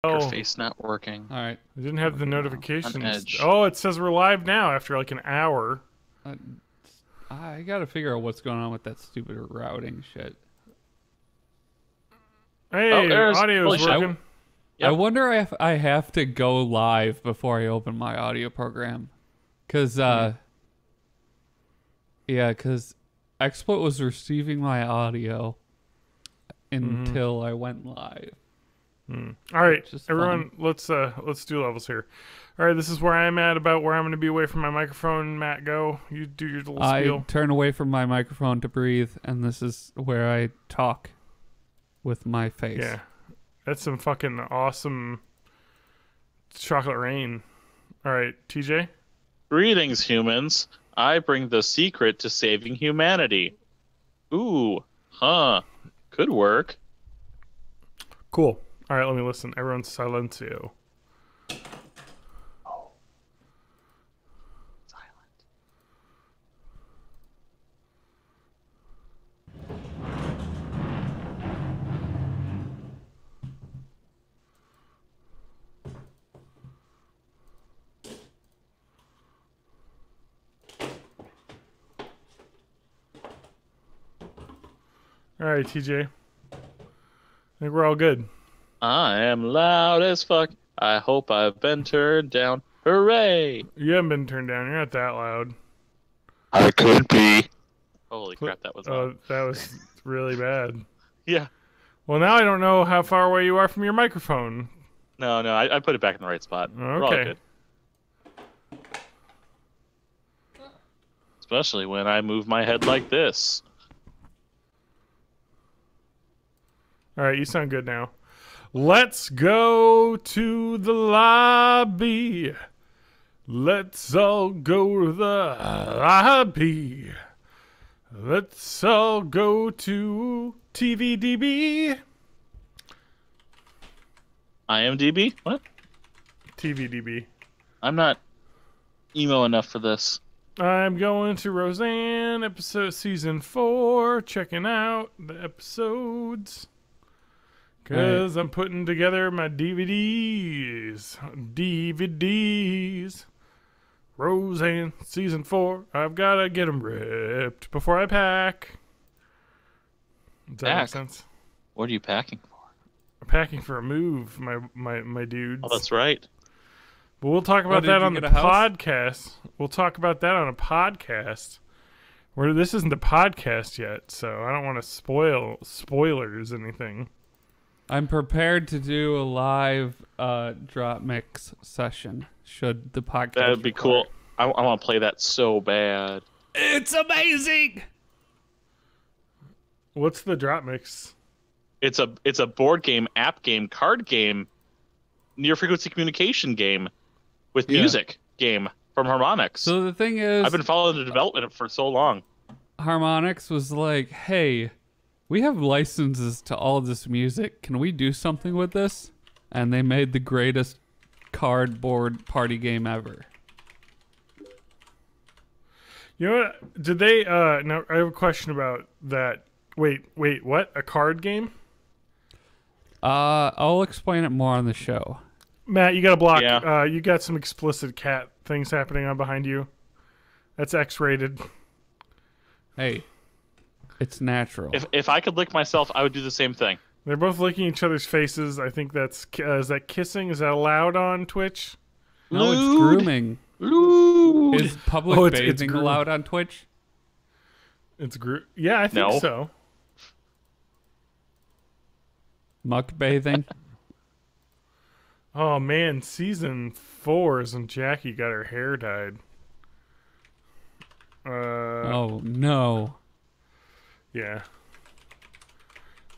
Your Oh, face not working. All right. I didn't have the On notifications. Edge. Oh, it says we're live now after like an hour. Uh, I gotta figure out what's going on with that stupid routing shit. Hey, there's audio's holy shit. working. Yep. I wonder if I have to go live before I open my audio program, cause cause XSplit was receiving my audio until I went live. All right, Just everyone, let's do levels here. All right, this is where I'm at about where I'm going to be away from my microphone. Matt, go. You do your little spiel. I turn away from my microphone to breathe, and this is where I talk with my face. Yeah, that's some fucking awesome chocolate rain. All right, TJ. Greetings, humans. I bring the secret to saving humanity. Ooh, huh. Could work. Cool. All right, let me listen. Everyone, silencio. Silent. All right, TJ. I think we're all good. I am loud as fuck. I hope I've been turned down. Hooray! You haven't been turned down. You're not that loud. I could be. Holy crap, that was Oh, loud. that was really bad. Yeah. Well, now I don't know how far away you are from your microphone. No, I put it back in the right spot. We're all Okay. good. Especially when I move my head like this. All right, you sound good now. Let's go to the lobby. Let's all go to the lobby. Let's all go to TVDB. IMDb? What? TVDB. I'm not emo enough for this. I'm going to Roseanne, episode season 4, checking out the episodes. Because I'm putting together my DVDs. DVDs. Roseanne, season 4. I've got to get them ripped before I pack. Does that make Pack? sense? What are you packing for? I'm packing for a move, my dudes. Oh, that's right. But we'll talk about did that you on the get a house? podcast. We'll talk about that on a podcast. Where this isn't the podcast yet, so I don't want to spoilers anything. I'm prepared to do a live drop mix session. Should the podcast? That'd be cool. I want to play that so bad. It's amazing. What's the drop mix? It's a board game, app game, card game, near frequency communication game with music game from Harmonix. So the thing is, I've been following the development for so long. Harmonix was like, "Hey, we have licenses to all this music. Can we do something with this?" And they made the greatest cardboard party game ever. You know what? Did they? Now I have a question about that. Wait, what? A card game? I'll explain it more on the show. Matt, you got to block. Yeah. You got some explicit cat things happening on behind you. That's X-rated. Hey, it's natural. If I could lick myself, I would do the same thing. They're both licking each other's faces. I think that's is that kissing? Is that allowed on Twitch? No, it's Lewd. grooming. Lewd. Is public Oh, it's bathing groom. allowed on Twitch? It's Yeah, I think No. so. Muck bathing? Oh man, season 4 is when Jackie got her hair dyed. Oh no. Yeah.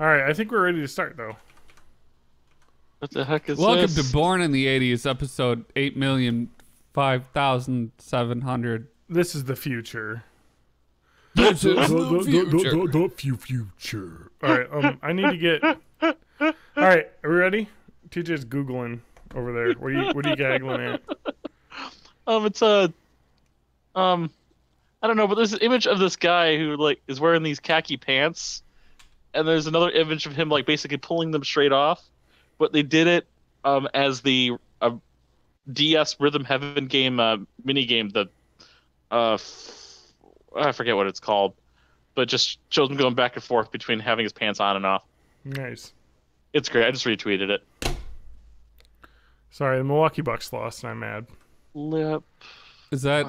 All right, I think we're ready to start though. What the heck is Welcome this? to Born in the 80s, episode 8,005,700. This is the future. This is The future. All right, I need to get. All right, are we ready? TJ's googling over there. What are you gaggling at? It's a, I don't know, but there's an image of this guy who like is wearing these khaki pants, and there's another image of him like basically pulling them straight off, but they did it as the DS Rhythm Heaven game mini game. I forget what it's called, but just shows him going back and forth between having his pants on and off. Nice. It's great. I just retweeted it. Sorry, the Milwaukee Bucks lost, and I'm mad. Lip. Is that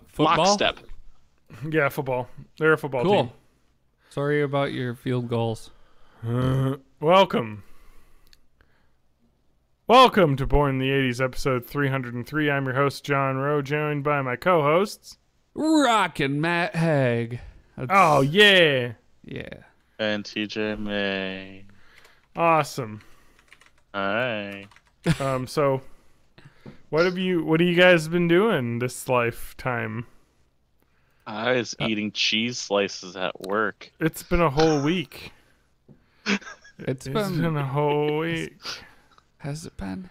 football? Lockstep. Yeah, football. They're a football Cool. team. Sorry about your field goals. Welcome. Welcome to Born in the 80s, episode 303. I'm your host, John Rowe, joined by my co-hosts. Rockin' Matt Haig. Oh, yeah. Yeah. And TJ May. Awesome. Alright. So what have you guys been doing this lifetime? I was eating cheese slices at work. It's been a whole week. It's been a whole week. Has it been?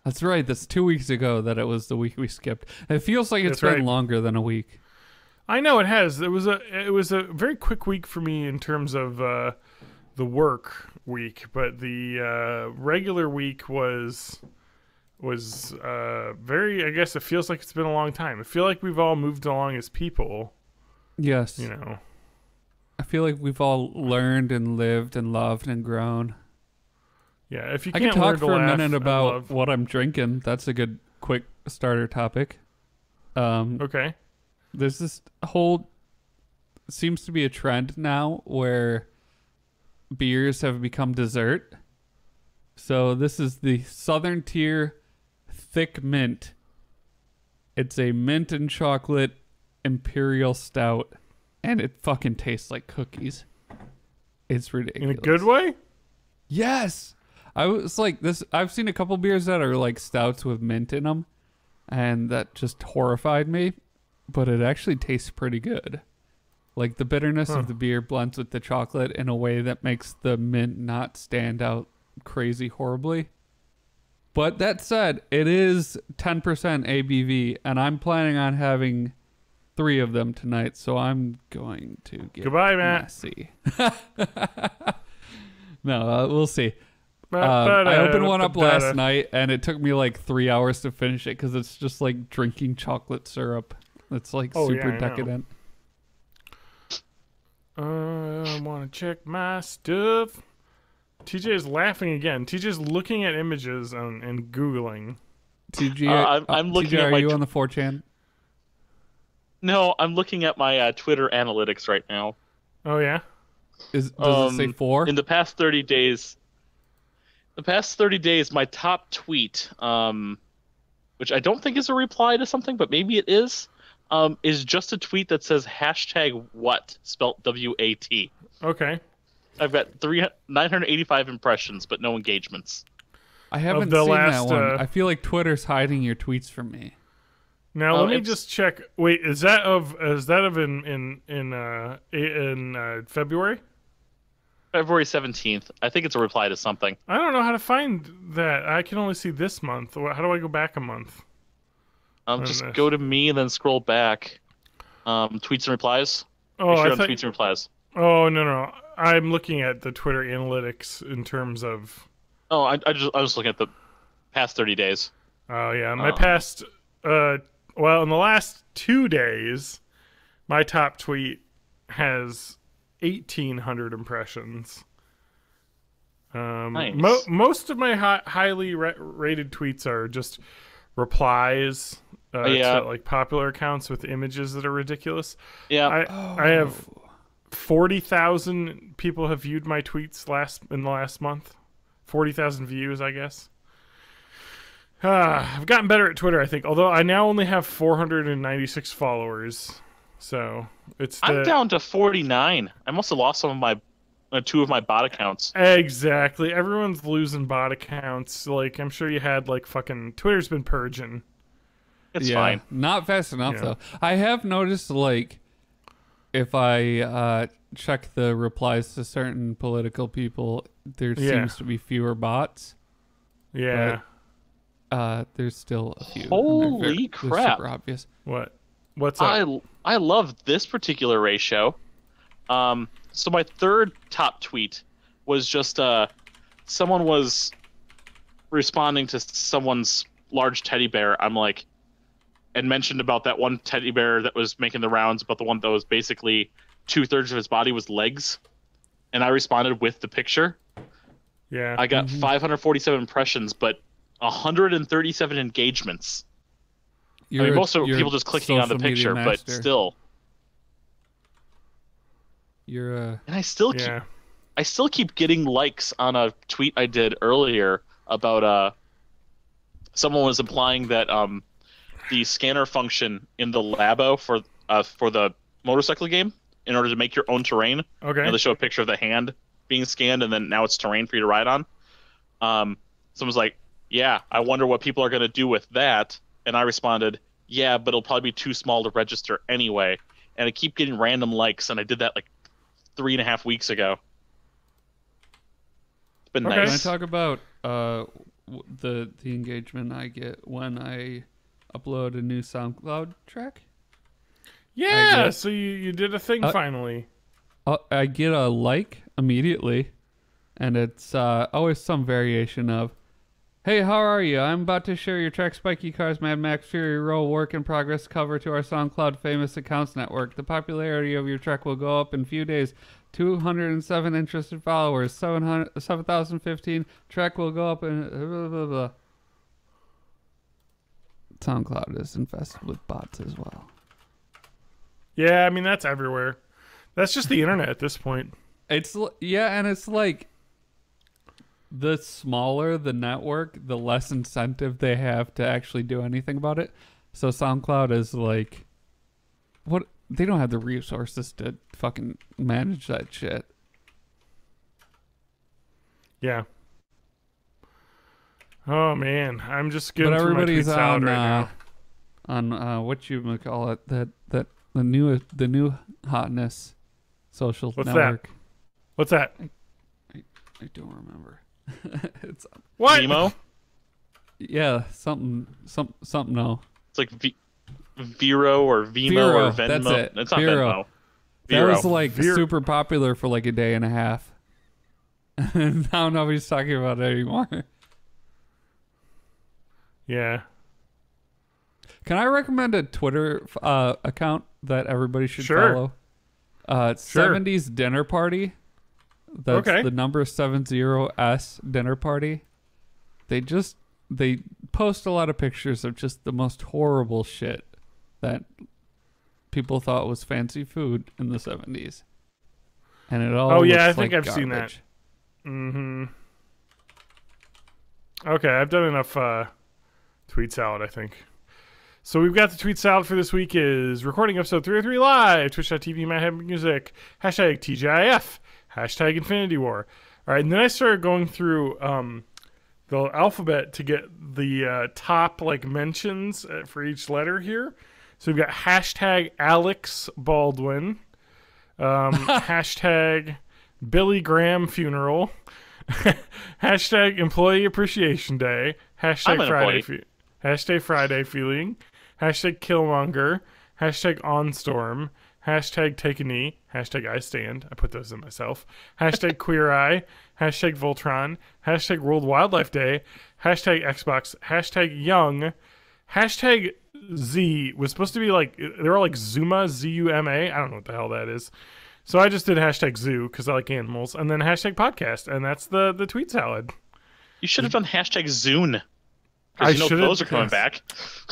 That's right. That's 2 weeks ago that it was the week we skipped. It feels like it's That's been right. longer than a week. I know it has. It was a very quick week for me in terms of the work week, but the regular week was very. I guess it feels like it's been a long time. I feel like we've all moved along as people. Yes. You know. I feel like we've all learned and lived and loved and grown. Yeah, if you I can't can talk learn to for a laugh minute and about love- what I'm drinking. That's a good, quick starter topic. Okay. There's this whole seems to be a trend now where beers have become dessert. So this is the Southern Tier Thick Mint. It's a mint and chocolate imperial stout, and it fucking tastes like cookies. It's ridiculous. In a good way? Yes. I was like this. I've seen a couple beers that are like stouts with mint in them, and that just horrified me. But it actually tastes pretty good. Like the bitterness of the beer blends with the chocolate in a way that makes the mint not stand out crazy horribly. But that said, it is 10% ABV, and I'm planning on having 3 of them tonight, so I'm going to get Goodbye, Matt. messy. No, we'll see. I opened one up last night, and it took me like 3 hours to finish it because it's just like drinking chocolate syrup. It's like super decadent. I want to check my stuff. TJ is laughing again. TJ's looking at images and Googling. TJ, I'm looking TJ, at are my you on the 4chan? No, I'm looking at my Twitter analytics right now. Oh, yeah? Does it say 4? In the past 30 days, my top tweet, which I don't think is a reply to something, but maybe it is just a tweet that says #what, spelt W-A-T. Okay. I've got 985 impressions, but no engagements. I haven't the seen last, that one. I feel like Twitter's hiding your tweets from me. Now let me just check. Wait, is that of in February? February 17th. I think it's a reply to something. I don't know how to find that. I can only see this month. How do I go back a month? Just go to me and then scroll back. Tweets and replies. Oh, Make sure on tweets and replies. Oh no. I'm looking at the Twitter analytics in terms of. Oh, I was looking at the past 30 days. Oh yeah, my past. Well, in the last 2 days, my top tweet has 1,800 impressions. Nice. Most of my highly rated tweets are just replies to like popular accounts with images that are ridiculous. Yeah, I have 40,000 people have viewed my tweets in the last month. 40,000 views, I guess. I've gotten better at Twitter, I think. Although I now only have 496 followers, so I'm down to 49. I must have lost some of my 2 of my bot accounts. Exactly. Everyone's losing bot accounts. Like I'm sure you had like fucking Twitter's been purging. It's fine. Not fast enough though. I have noticed like if I check the replies to certain political people, there seems to be fewer bots. Yeah. But, there's still a few. Holy they're crap! super obvious. What's up? I love this particular ratio. So my third top tweet was just someone was responding to someone's large teddy bear, I'm like, and mentioned about that one teddy bear that was making the rounds, but the one that was basically 2/3 of his body was legs, and I responded with the picture. Yeah. I got 547 impressions, but 137 engagements. I mean, most of people just clicking on the picture, but still. You're And I still keep getting likes on a tweet I did earlier about someone was implying that the scanner function in the Labo for the motorcycle game, in order to make your own terrain. Okay. They show a picture of the hand being scanned, and then now it's terrain for you to ride on. Someone's like, "Yeah, I wonder what people are going to do with that." And I responded, "Yeah, but it'll probably be too small to register anyway." And I keep getting random likes, and I did that like 3.5 weeks ago. It's been nice. Can I talk about the engagement I get when I upload a new SoundCloud track? Yeah, so you did a thing finally. I get a like immediately, and it's always some variation of, "Hey, how are you? I'm about to share your track Spiky Cars Mad Max Fury Road work in progress cover to our SoundCloud famous accounts network. The popularity of your track will go up in a few days. 207 interested followers, 7,015. Track will go up in blah, blah, blah." SoundCloud is infested with bots as well. Yeah, I mean, that's everywhere. That's just the internet at this point. And it's like, the smaller the network, the less incentive they have to actually do anything about it. So SoundCloud is like, what? They don't have the resources to fucking manage that shit. Yeah. Oh man, I'm just getting But everybody's through my tweets out right now. on what you would call it, that the new hotness social network. That? What's that? I don't remember. It's what? Vimo? Yeah, something. No, it's like Vero or Vimo or Venmo. That's it. It's not Vero. Venmo. That Vero. was like super popular for like a day and a half. And now nobody's talking about it anymore. Yeah. Can I recommend a Twitter account that everybody should follow? It's 70s Dinner Party. That's the number 70S Dinner Party. They post a lot of pictures of just the most horrible shit that people thought was fancy food in the 70s. And it all I think like I've garbage. seen that. Mm-hmm. Okay, I've done enough tweet salad, I think. So we've got the tweet salad for this week is recording episode 303 live, twitch.tv, MyHeadMusic, hashtag TGIF, hashtag Infinity War. All right, and then I started going through the alphabet to get the top like mentions for each letter here. So we've got hashtag Alex Baldwin, hashtag Billy Graham funeral, hashtag Employee Appreciation Day, hashtag Friday feeling, hashtag Killmonger, hashtag OnStorm, hashtag Take a Knee, hashtag I Stand. I put those in myself. Hashtag Queer Eye, hashtag Voltron, hashtag World Wildlife Day, hashtag Xbox, hashtag Young, hashtag Z was supposed to be like, they were like Zuma, Z-U-M-A. I don't know what the hell that is. So I just did hashtag zoo because I like animals, and then hashtag podcast, and that's the tweet salad. You should have done hashtag Zune. I know those are coming back.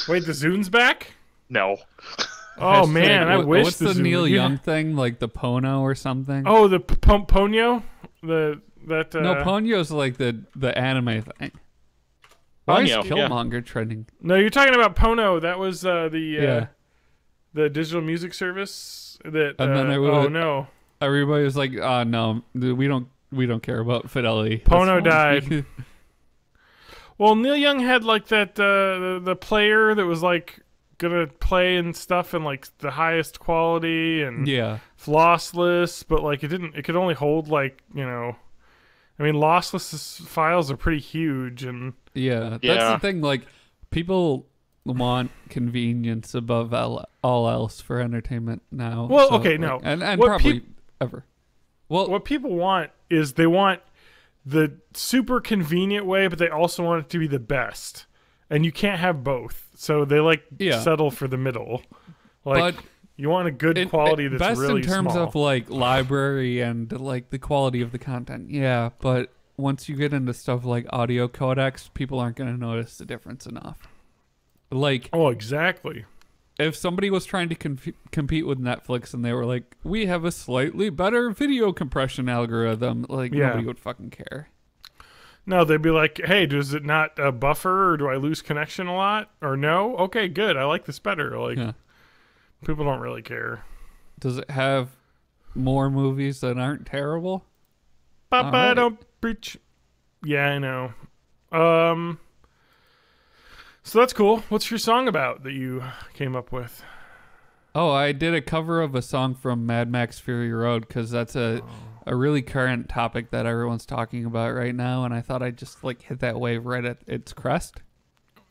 Wait, the Zune's back? No. Oh man, I wish. What's the Neil Young thing, like the Pono or something? Oh, the Ponyo. No, Ponyo's like the anime thing. Why is Killmonger trending? No, you're talking about Pono. That was the digital music service that. And then no. Everybody was like, "Oh no, we don't care about fidelity." Pono died. Well, Neil Young had like that the player that was like gonna play and stuff in like the highest quality and flossless, but like it could only hold like, I mean, lossless files are pretty huge, and that's the thing. Like, people want convenience above all else for entertainment now. Well, so, okay, no, and probably ever. Well, what people want is they want the super convenient way, but they also want it to be the best, and you can't have both. So they settle for the middle. Like, but you want a good quality that's best really in terms small. of like library and like the quality of the content. Yeah, but once you get into stuff like audio codecs, people aren't going to notice the difference enough. Like, oh, exactly. If somebody was trying to compete with Netflix and they were like, we have a slightly better video compression algorithm, like, nobody would fucking care. No, they'd be like, hey, does it not buffer, or do I lose connection a lot? Or no? Okay, good. I like this better. Like, people don't really care. Does it have more movies that aren't terrible? Papa, don't preach. Yeah, I know. So that's cool. What's your song about that you came up with? Oh, I did a cover of a song from Mad Max Fury Road because that's a really current topic that everyone's talking about right now, and I thought I'd just like hit that wave right at its crest.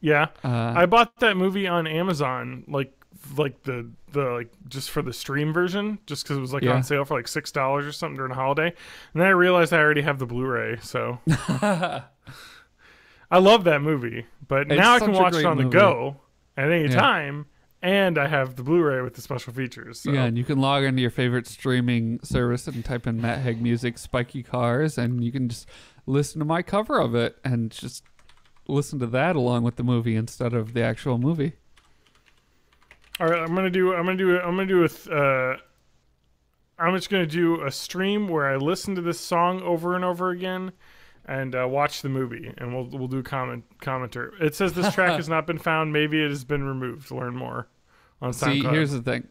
Yeah, I bought that movie on Amazon, like the like just for the stream version, just because it was like on sale for like $6 or something during a holiday, and then I realized I already have the Blu-ray, so. I love that movie, but now I can watch it on the go at any time, and I have the Blu-ray with the special features. So. Yeah, and you can log into your favorite streaming service and type in Matt Haig Music Spiky Cars, and you can just listen to my cover of it and just listen to that along with the movie instead of the actual movie. All right, I'm just gonna do a stream where I listen to this song over and over again. And watch the movie, and we'll do commenter. It says this track has not been found. Maybe it has been removed. Learn more on SoundCloud. See, here's the thing.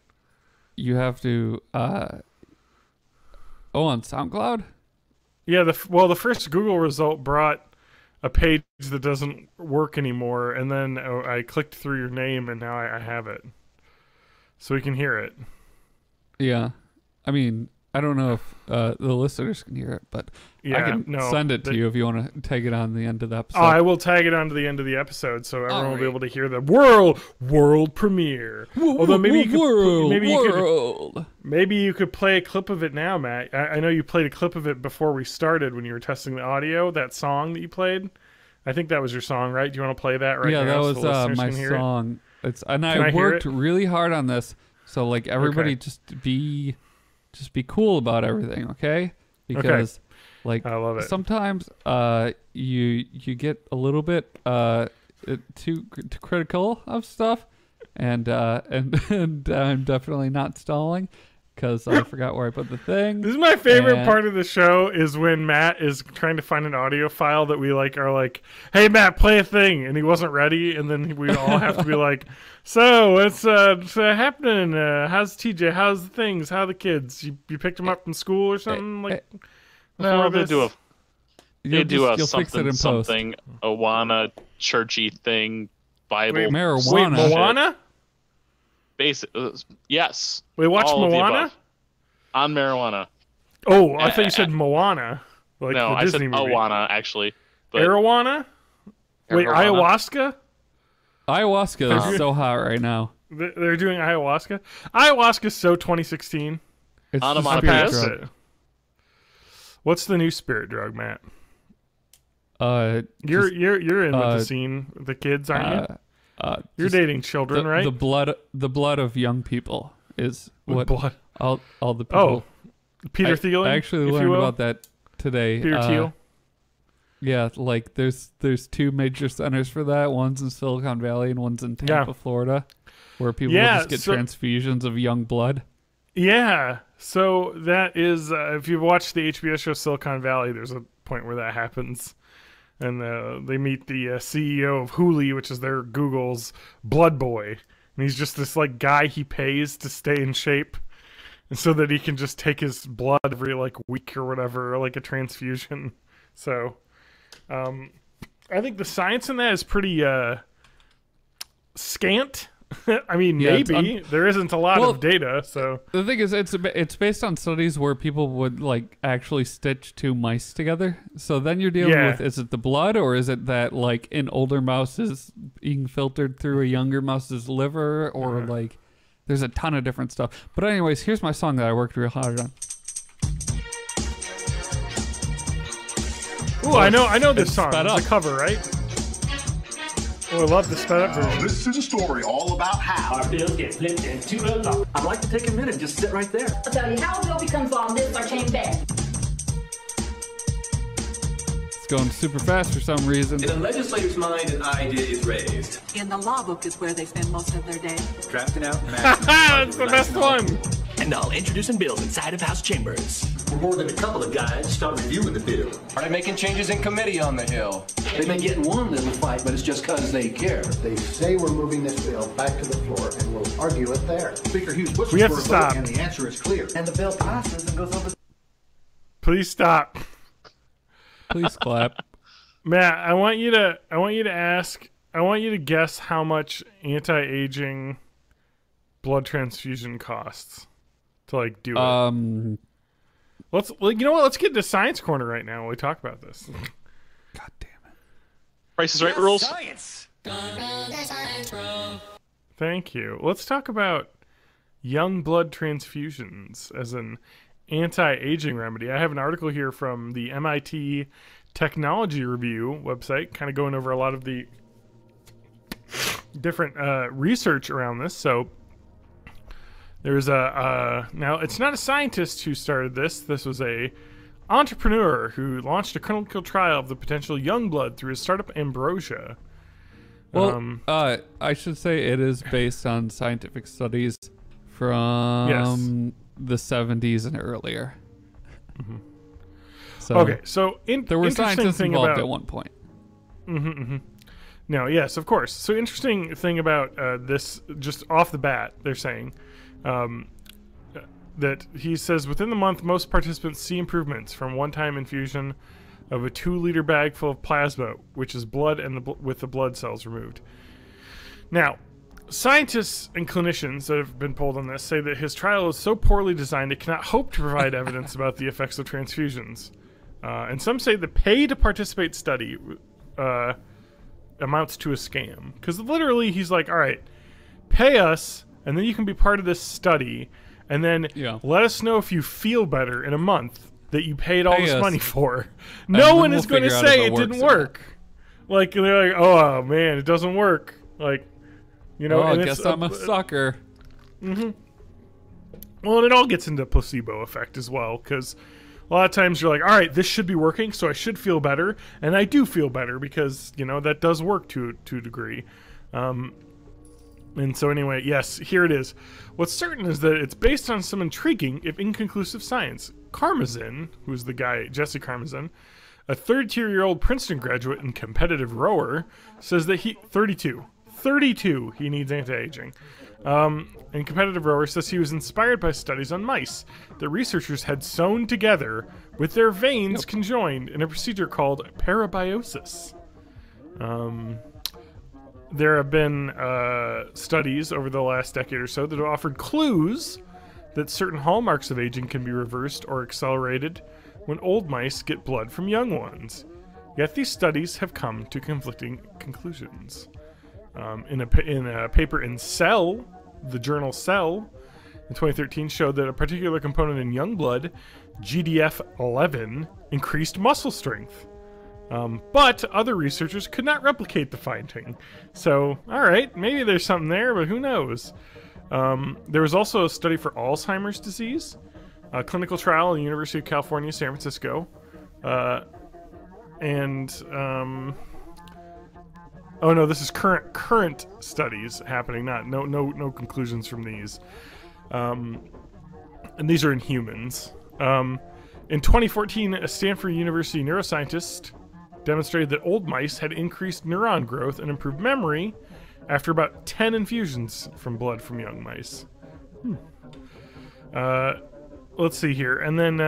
You have to. On SoundCloud? Yeah. The first Google result brought a page that doesn't work anymore, and then I clicked through your name, and now I have it, so we can hear it. Yeah, I mean, I don't know if the listeners can hear it, but I can send it to you if you want to tag it on the end of the episode. Oh, I will tag it onto the end of the episode, so everyone will be able to hear the world premiere. Although maybe you could play a clip of it now, Matt. I know you played a clip of it before we started when you were testing the audio. That song that you played, I think that was your song, right? Do you want to play that right now? Yeah, that was my song. I worked really hard on this, so like everybody just be cool about everything, okay? Because like I love it. Sometimes you get a little bit too critical of stuff, and I'm definitely not stalling because I forgot where I put the thing. This is my favorite part of the show is when Matt is trying to find an audio file that we are like, hey Matt, play a thing, and he wasn't ready, and then we all have to be like, so what's happening? How's TJ? How's the things? How are the kids? You picked them up from school or something? No, they do a something Awana churchy thing, Bible. Wait, marijuana. Wait, Moana? Yes. Wait, watch Moana? On marijuana. Oh, I thought you said Moana. Like no, the Disney movie. I said Awana, actually. But Arowana? Wait, ayahuasca? Ayahuasca is so hot right now. They're doing ayahuasca? Ayahuasca's so 2016. It's it. What's the new spirit drug, Matt? You're in with the scene, the kids, aren't you? You're dating children, right? The blood of young people is what blood. All the people. Oh, Peter Thiel. I actually learned about that today. Peter Thiel. Yeah, like there's two major centers for that. One's in Silicon Valley and one's in Tampa, Florida, where people just get transfusions of young blood. Yeah, so that is if you've watched the HBO show Silicon Valley, there's a point where that happens. And they meet the CEO of Hooli, which is their Google's blood boy. And he's just this like guy he pays to stay in shape, and so that he can just take his blood every like week or whatever, or, like a transfusion. So, I think the science in that is pretty scant. I mean, maybe there isn't a lot of data. So the thing is, it's based on studies where people would like actually stitch two mice together. So then you're dealing with, is it the blood, or is it that like an older mouse is being filtered through a younger mouse's liver, or like there's a ton of different stuff. But anyways, here's my song that I worked real hard on. Ooh, I know this song. sped It's up. a cover, right? Oh, I love the sped up version. This is a story all about how our bills get flipped into a law. I'd like to take a minute and just sit right there. I'll tell you how a bill becomes law in this or chain bang. It's going super fast for some reason. In a legislator's mind, an idea is raised. In the law book is where they spend most of their day. Drafting out That's the best one. And I'll introducing bills inside of House chambers. We're more than a couple of guys start reviewing the bill. Are they making changes in committee on the Hill? They may get in one little fight, but it's just because they care. They say we're moving this bill back to the floor, and we'll argue it there. Speaker Hughes whistles We have for to a stop. vote, and the answer is clear. And the bill passes and goes over. Please stop. Please clap. Matt, I want you to guess how much anti-aging blood transfusion costs to like do it. Let's let's get into Science Corner right now while we talk about this. God damn it. Price is Right rules. Science. Thank you. Let's talk about young blood transfusions as an anti-aging remedy. I have an article here from the MIT Technology Review website, kind of going over a lot of the different research around this. So there's now it's not a scientist who started this. This was a entrepreneur who launched a clinical trial of the potential young blood through his startup Ambrosia. Well, I should say it is based on scientific studies from the 70s and earlier. Mm-hmm. So Okay, so there were scientists involved at one point. No, yes, of course. So interesting thing about this, just off the bat, they're saying that he says within the month, most participants see improvements from one-time infusion of a 2-liter bag full of plasma, which is blood and with the blood cells removed. Now, scientists and clinicians that have been polled on this say that his trial is so poorly designed it cannot hope to provide evidence about the effects of transfusions. And some say the pay-to-participate study amounts to a scam. Because literally he's like, all right, pay us, and then you can be part of this study, and then let us know if you feel better in a month that you paid all this money for. No one is going to say it didn't work. Like, they're like, oh, man, it doesn't work. Like, you know, I guess I'm a sucker. Mm-hmm. Well, and it all gets into placebo effect as well, because a lot of times you're like, all right, this should be working, so I should feel better, and I do feel better because, you know, that does work to a degree. And so anyway, yes, here it is. What's certain is that it's based on some intriguing, if inconclusive, science. Karmazin, who's the guy, Jesse Karmazin, a 32-year-old Princeton graduate and competitive rower, says that 32, he needs anti-aging. And competitive rower says he was inspired by studies on mice that researchers had sewn together with their veins conjoined in a procedure called parabiosis. There have been studies over the last decade or so that have offered clues that certain hallmarks of aging can be reversed or accelerated when old mice get blood from young ones. Yet these studies have come to conflicting conclusions. In a paper in Cell, the journal Cell, in 2013 showed that a particular component in young blood, GDF11, increased muscle strength. But other researchers could not replicate the finding. So, alright, maybe there's something there, but who knows? There was also a study for Alzheimer's disease, a clinical trial in the University of California, San Francisco. Oh no, this is current studies happening, no conclusions from these. And these are in humans. In 2014, a Stanford University neuroscientist demonstrated that old mice had increased neuron growth and improved memory after about 10 infusions from blood from young mice. Let's see here. And then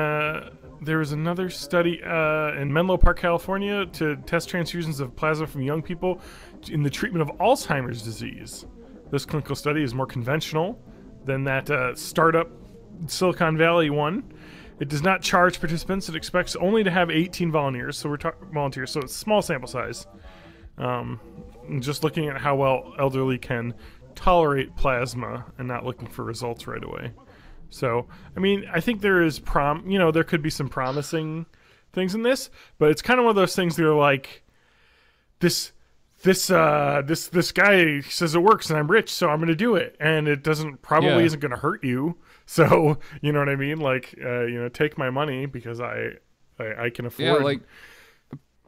there was another study in Menlo Park, California, to test transfusions of plasma from young people in the treatment of Alzheimer's disease. This clinical study is more conventional than that startup Silicon Valley one. It does not charge participants. It expects only to have 18 volunteers, so volunteers, so it's small sample size. And just looking at how well elderly can tolerate plasma and not looking for results right away. So, I mean, I think there is there could be some promising things in this, but it's kind of one of those things that are like, this guy says it works and I'm rich, so I'm going to do it. And it isn't going to hurt you. So, you know what I mean? Like, take my money because I can afford. Yeah, like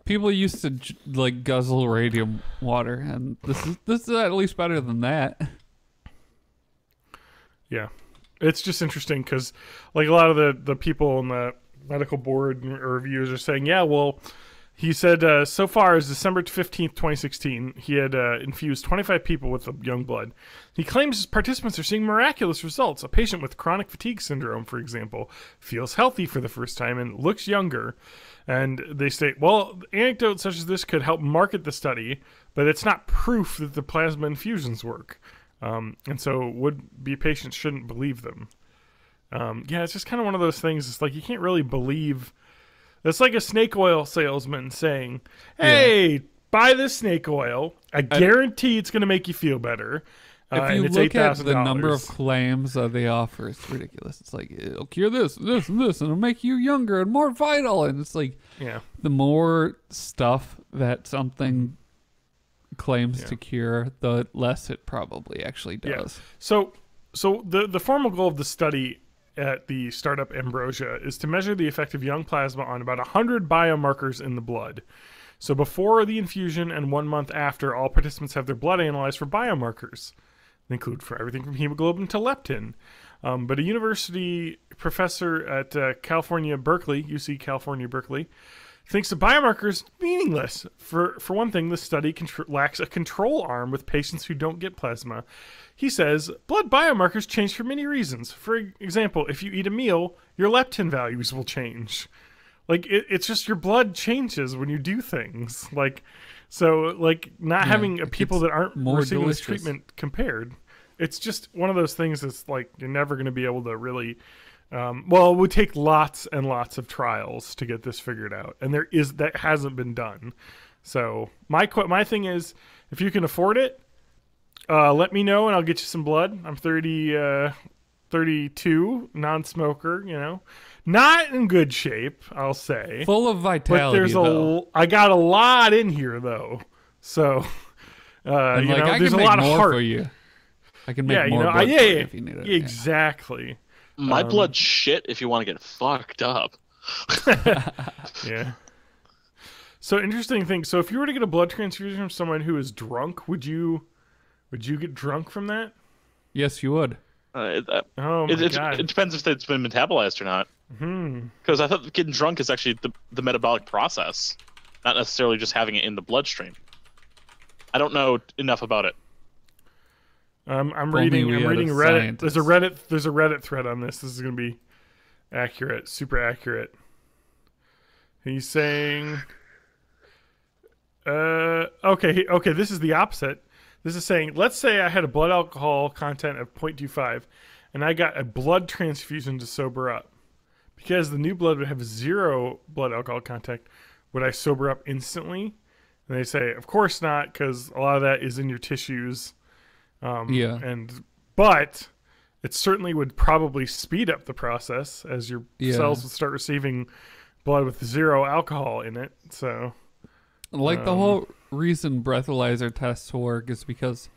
people used to like guzzle radium water, and this is at least better than that. Yeah, it's just interesting because like a lot of the people in the medical board or reviewers are saying, yeah, well, he said so far as December 15th, 2016, he had infused 25 people with the young blood. He claims his participants are seeing miraculous results. A patient with chronic fatigue syndrome, for example, feels healthy for the first time and looks younger. And they state, well, anecdotes such as this could help market the study, but it's not proof that the plasma infusions work. And so would-be patients shouldn't believe them. Yeah, it's just kind of one of those things. It's like you can't really believe. It's like a snake oil salesman saying, hey, buy this snake oil. I guarantee it's going to make you feel better. If you look at the number of claims that they offer, it's ridiculous. It's like, it'll cure this, this, and this, and it'll make you younger and more vital. And it's like, the more stuff that something claims to cure, the less it probably actually does. Yeah. So the formal goal of the study at the startup Ambrosia is to measure the effect of young plasma on about 100 biomarkers in the blood. So before the infusion and 1 month after, all participants have their blood analyzed for biomarkers. They include for everything from hemoglobin to leptin. But a university professor at California, Berkeley, UC California, Berkeley, thinks the biomarker is meaningless. For one thing, the study lacks a control arm with patients who don't get plasma. He says, blood biomarkers change for many reasons. For example, if you eat a meal, your leptin values will change. Like, it's just your blood changes when you do things. Like, so, like, not having people that aren't receiving this treatment compared. It's just one of those things that's, like, you're never going to be able to really... well, it would take lots and lots of trials to get this figured out, and that hasn't been done. So my thing is, if you can afford it, let me know and I'll get you some blood. I'm 32, non-smoker. Not in good shape, I'll say. Full of vitality. But I got a lot in here though, so there's a lot of heart for you. I can make more blood for you if you need it. Exactly. My blood's shit if you want to get fucked up. Yeah. So interesting thing. So if you were to get a blood transfusion from someone who is drunk, would you get drunk from that? Yes, you would. God. It depends if it's been metabolized or not. Because I thought getting drunk is actually the metabolic process, not necessarily just having it in the bloodstream. I don't know enough about it. I'm reading Reddit. There's a Reddit thread on this. This is going to be accurate, super accurate. He's saying, okay, this is the opposite. This is saying, let's say I had a blood alcohol content of 0.25 and I got a blood transfusion to sober up. Because the new blood would have 0 blood alcohol content, would I sober up instantly? And they say, of course not, because a lot of that is in your tissues. But it certainly would probably speed up the process as your cells would start receiving blood with 0 alcohol in it. So, like the whole reason breathalyzer tests work is because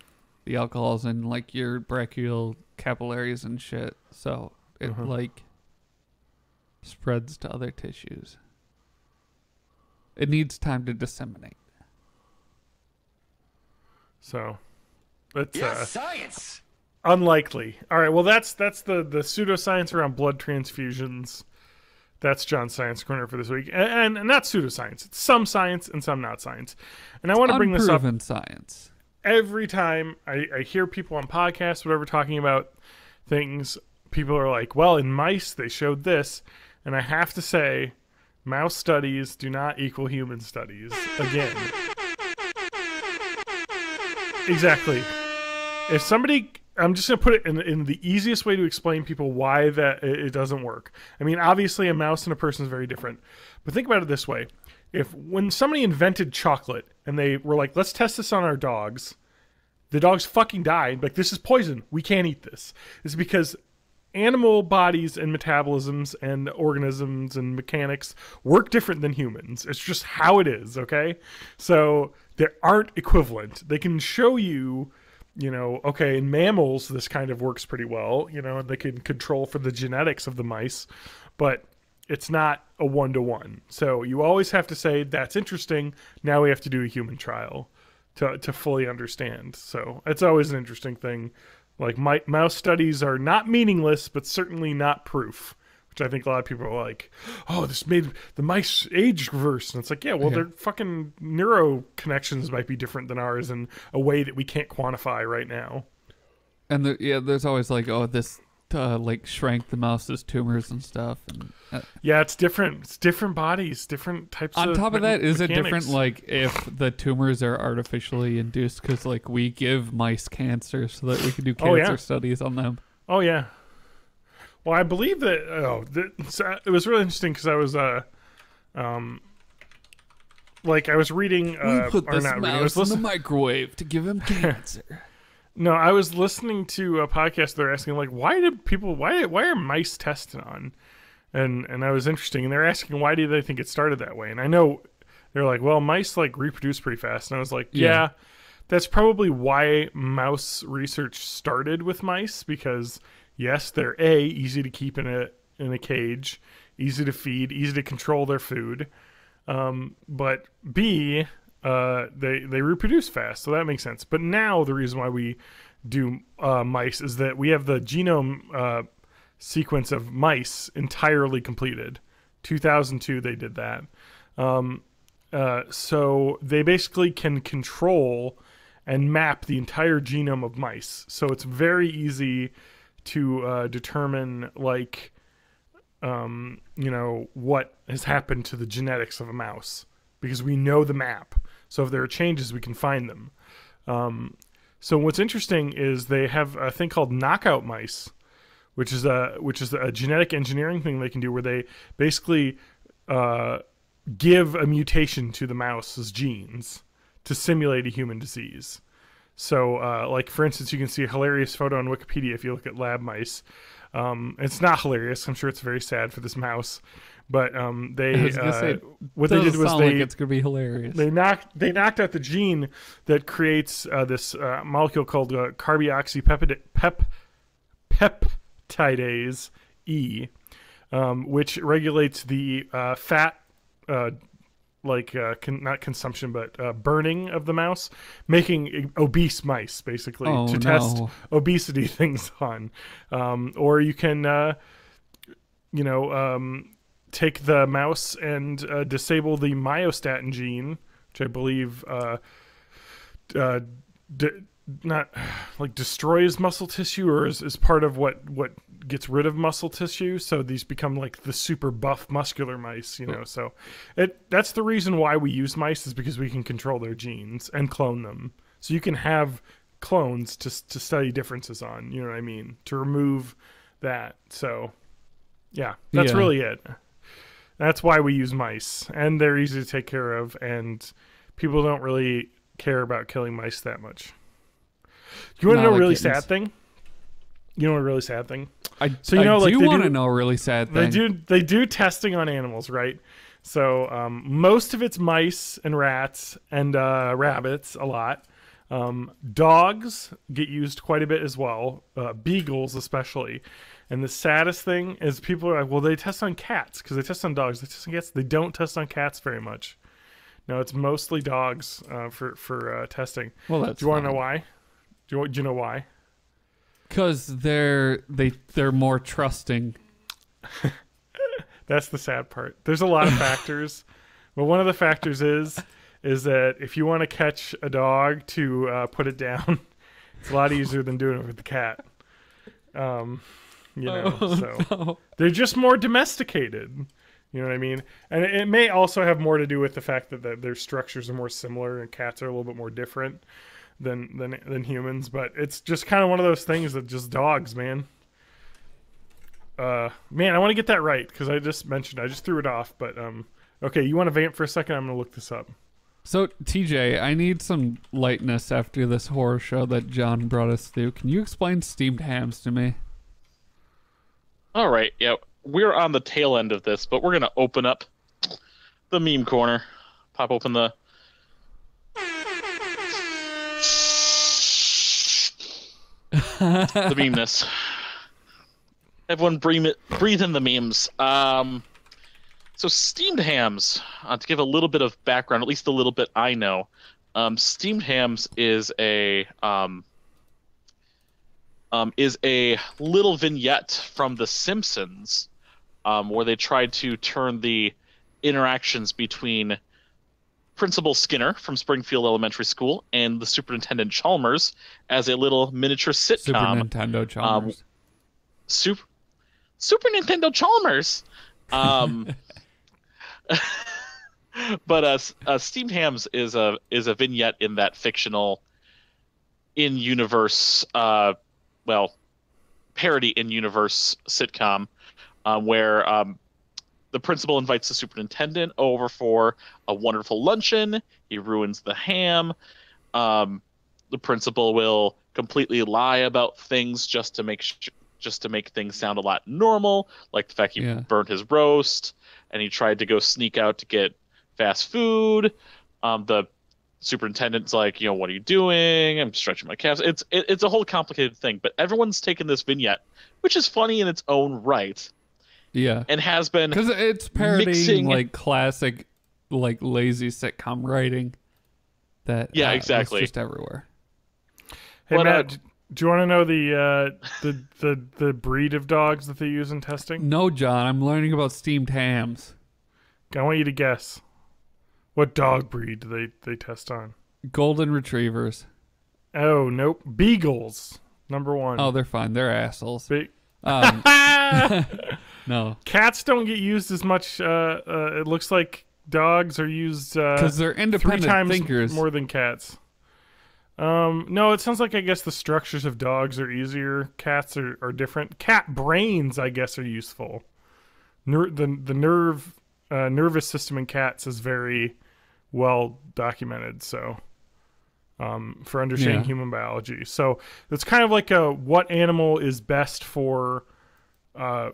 the alcohol's in like your brachial capillaries and shit. So it like spreads to other tissues. It needs time to disseminate. So. It's science. Unlikely. All right. Well, that's the pseudoscience around blood transfusions. That's John's Science Corner for this week, and not pseudoscience. It's some science and some not science. And I want to bring this up. Unproven science. Every time I hear people on podcasts, whatever, talking about things, people are like, "Well, in mice they showed this," and I have to say, mouse studies do not equal human studies. Again. Exactly. If somebody, I'm just going to put it in the easiest way to explain people why that it doesn't work. I mean, obviously a mouse and a person is very different. But think about it this way. When somebody invented chocolate and they were like, let's test this on our dogs, the dogs fucking died. Like, this is poison. We can't eat this. It's because animal bodies and metabolisms and organisms and mechanics work different than humans. It's just how it is, okay? So they aren't equivalent. They can show you, okay, in mammals this kind of works pretty well. They can control for the genetics of the mice, but it's not a one-to-one. So you always have to say, that's interesting. Now we have to do a human trial to fully understand. So it's always an interesting thing. Like, mouse studies are not meaningless, but certainly not proof, which I think a lot of people are like, oh, this made the mice age reverse. And it's like, yeah, well, their fucking neuro connections might be different than ours in a way that we can't quantify right now. And there's always like, oh, this like shrank the mouse's tumors and stuff. And, yeah, it's different. It's different bodies, different types of on top of that, is it mechanics. different, like, if the tumors are artificially induced? Because, like, we give mice cancer so that we can do cancer studies on them. Oh, yeah. Well, I believe that, it was really interesting because I was, I was reading, we put this mouse in the microwave to give him cancer. No, I was listening to a podcast. They're asking, like, why are mice tested on? And I was interesting, and they're asking, why do they think it started that way? And I know they're like, well, mice like reproduce pretty fast. And I was like, yeah, that's probably why mouse research started with mice, because yes, they're easy to keep in a cage, easy to feed, easy to control their food, but B, they reproduce fast, so that makes sense. But now the reason why we do mice is that we have the genome sequence of mice entirely completed. 2002 they did that. So they basically can control and map the entire genome of mice. So it's very easy to determine, like, what has happened to the genetics of a mouse, because we know the map. So if there are changes, we can find them. So what's interesting is they have a thing called knockout mice, which is a genetic engineering thing they can do, where they basically give a mutation to the mouse's genes to simulate a human disease. So, like, for instance, you can see a hilarious photo on Wikipedia if you look at lab mice. It's not hilarious. I'm sure it's very sad for this mouse. But what they did was it's gonna be hilarious. They knocked out the gene that creates this molecule called carbioxypeptidase E, which regulates the fat, not consumption, but burning of the mouse, making obese mice basically to test obesity things on. Or you can, take the mouse and disable the myostatin gene, which I believe destroys muscle tissue, or is part of what gets rid of muscle tissue. So these become like the super buff muscular mice, So that's the reason why we use mice, is because we can control their genes and clone them. So you can have clones to study differences on, you know what I mean, to remove that. So yeah, that's really it. That's why we use mice, and they're easy to take care of, and people don't really care about killing mice that much. You want to know a really sad thing? You know a really sad thing? I do want to know a really sad thing. They do testing on animals, right? So most of it's mice and rats and rabbits, a lot. Dogs get used quite a bit as well, beagles especially. And the saddest thing is people are like, well, they test on cats because they test on dogs. They test on cats. They don't test on cats very much. No, it's mostly dogs for testing. Well, that's do you want to know why? Do you know why? Because they're more trusting. That's the sad part. There's a lot of factors, but one of the factors is that if you want to catch a dog to put it down, it's a lot easier than doing it with the cat. So they're just more domesticated. You know what I mean? And it may also have more to do with the fact that their structures are more similar, and cats are a little bit more different than humans. But it's just kind of one of those things that just dogs, man. I want to get that right because I just threw it off. But okay, you want to vamp for a second? I'm gonna look this up. So TJ, I need some lightness after this horror show that John brought us through. Can you explain steamed hams to me? All right, yeah, we're on the tail end of this, but we're gonna open up the meme corner. Pop open the memeness. Everyone breathe in the memes. So steamed hams, to give a little bit of background, at least a little bit I know, steamed hams is a little vignette from The Simpsons, where they tried to turn the interactions between Principal Skinner from Springfield Elementary School and the Superintendent Chalmers as a little miniature sitcom. Super Nintendo Chalmers. Super Nintendo Chalmers. But steamed hams is a vignette in that fictional in-universe parody in-universe sitcom, where the principal invites the superintendent over for a wonderful luncheon. He ruins the ham. The principal will completely lie about things just to make things sound a lot normal, like the fact he burnt his roast and he tried to go sneak out to get fast food. The superintendent's like, what are you doing? I'm stretching my calves. It's a whole complicated thing, but everyone's taken this vignette, which is funny in its own right. Yeah. And has been, because it's parodying like classic, like lazy sitcom writing that exactly. It's just everywhere. Hey, Matt, do you want to know the breed of dogs that they use in testing? No, John, I'm learning about steamed hams. I want you to guess. What dog breed do they test on? Golden retrievers. Oh, nope. Beagles. Number 1. Oh, they're fine. They're assholes. No. Cats don't get used as much. It looks like dogs are used because they're independent 3 times thinkers. More than cats. No, it sounds like I guess the structures of dogs are easier. Cats are different. Cat brains, I guess, are useful. The nervous system in cats is very well documented. So, for understanding human biology, so it's kind of like what animal is best for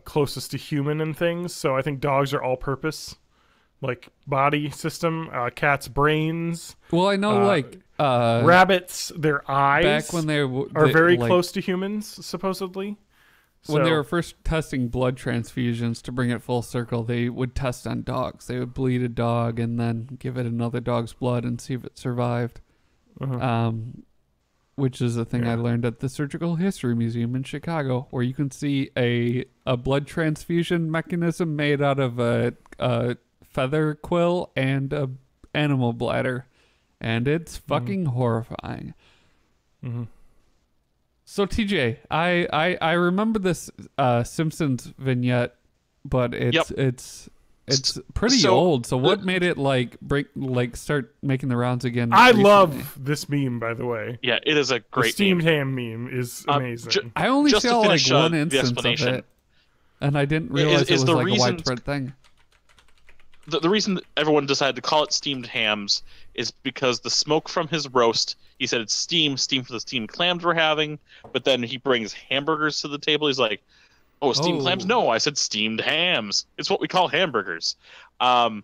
closest to human and things. So I think dogs are all-purpose, like body system. Cats' brains. Well, I know rabbits, their eyes back when they are very close to humans, supposedly. When they were first testing blood transfusions, to bring it full circle, they would test on dogs. They would bleed a dog and then give it another dog's blood and see if it survived. Which is a thing I learned at the Surgical History Museum in Chicago, where you can see a blood transfusion mechanism made out of a feather quill and a animal bladder, and it's fucking horrifying. So TJ, I remember this Simpsons vignette, but it's pretty old. So what made it start making the rounds again? I recently? love this meme, by the way. Yeah, it is a great the steamed ham meme is amazing. I only just saw finish, one instance of it, and I didn't realize it was like a widespread thing. The reason that everyone decided to call it steamed hams is because the smoke from his roast, he said it's steam for the steamed clams we're having, but then he brings hamburgers to the table. He's like, oh, steamed clams? No, I said steamed hams. It's what we call hamburgers. Well,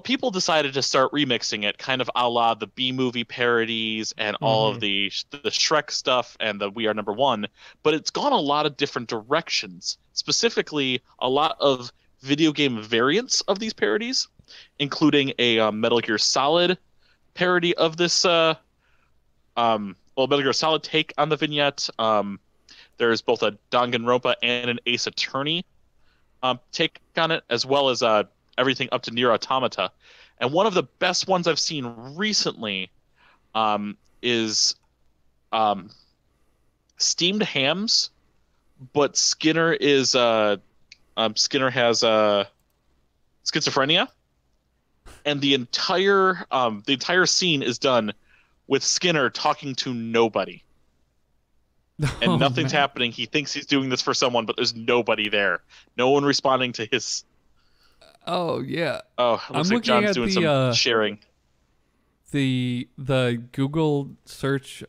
people decided to start remixing it, kind of a la the B-movie parodies and all of the Shrek stuff and the We Are Number One, but it's gone a lot of different directions, specifically a lot of video game variants of these parodies, including a Metal Gear Solid parody of this Metal Gear Solid take on the vignette. There's both a Danganronpa and an Ace Attorney take on it, as well as everything up to Nier Automata. And one of the best ones I've seen recently is steamed hams, but Skinner is Skinner has schizophrenia, and the entire scene is done with Skinner talking to nobody. And nothing's happening. He thinks he's doing this for someone, but there's nobody there. No one responding to his. Oh yeah. Oh, it looks like John's doing some sharing. The Google search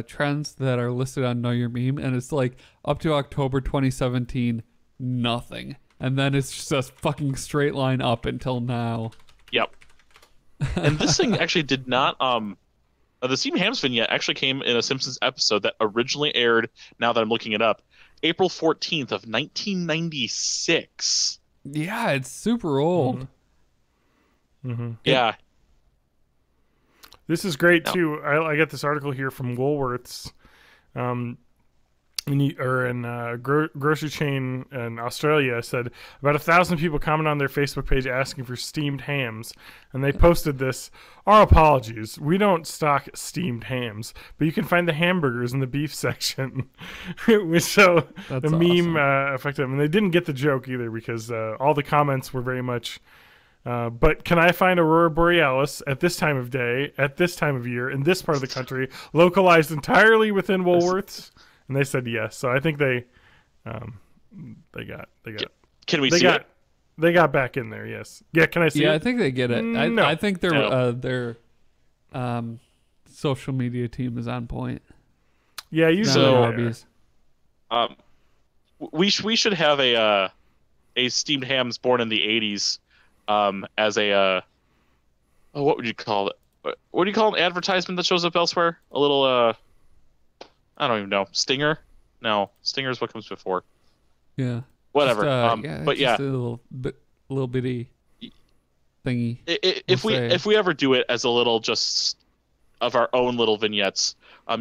trends that are listed on Know Your Meme, and it's like up to October 2017, nothing. And then it's just a fucking straight line up until now. Yep. And this thing actually did not. The Steamed Hams vignette actually came in a Simpsons episode that originally aired. Now that I'm looking it up, April 14th of 1996. Yeah, it's super old. Yeah. This is great too. I got this article here from Woolworths, grocery chain in Australia. Said about 1,000 people comment on their Facebook page asking for steamed hams, and they posted this. Our apologies, we don't stock steamed hams, but you can find the hamburgers in the beef section. So That's the meme awesome. affected them, and they didn't get the joke either because all the comments were very much. But can I find Aurora Borealis at this time of day, at this time of year, in this part of the country, localized entirely within Woolworths? And they said yes. So I think they got. Can we see it? They got back in there. Yes. Yeah. Can I see it? Yeah, I think they get it. No. I think their social media team is on point. Yeah. Usually. We should have a Steamed Hams born in the 80s. As a what would you call it? What do you call an advertisement that shows up elsewhere? A little I don't even know. Stinger? No, Stinger is what comes before. Yeah. Whatever. But yeah, a little bitty thingy. If we ever do it as a little just of our own little vignettes,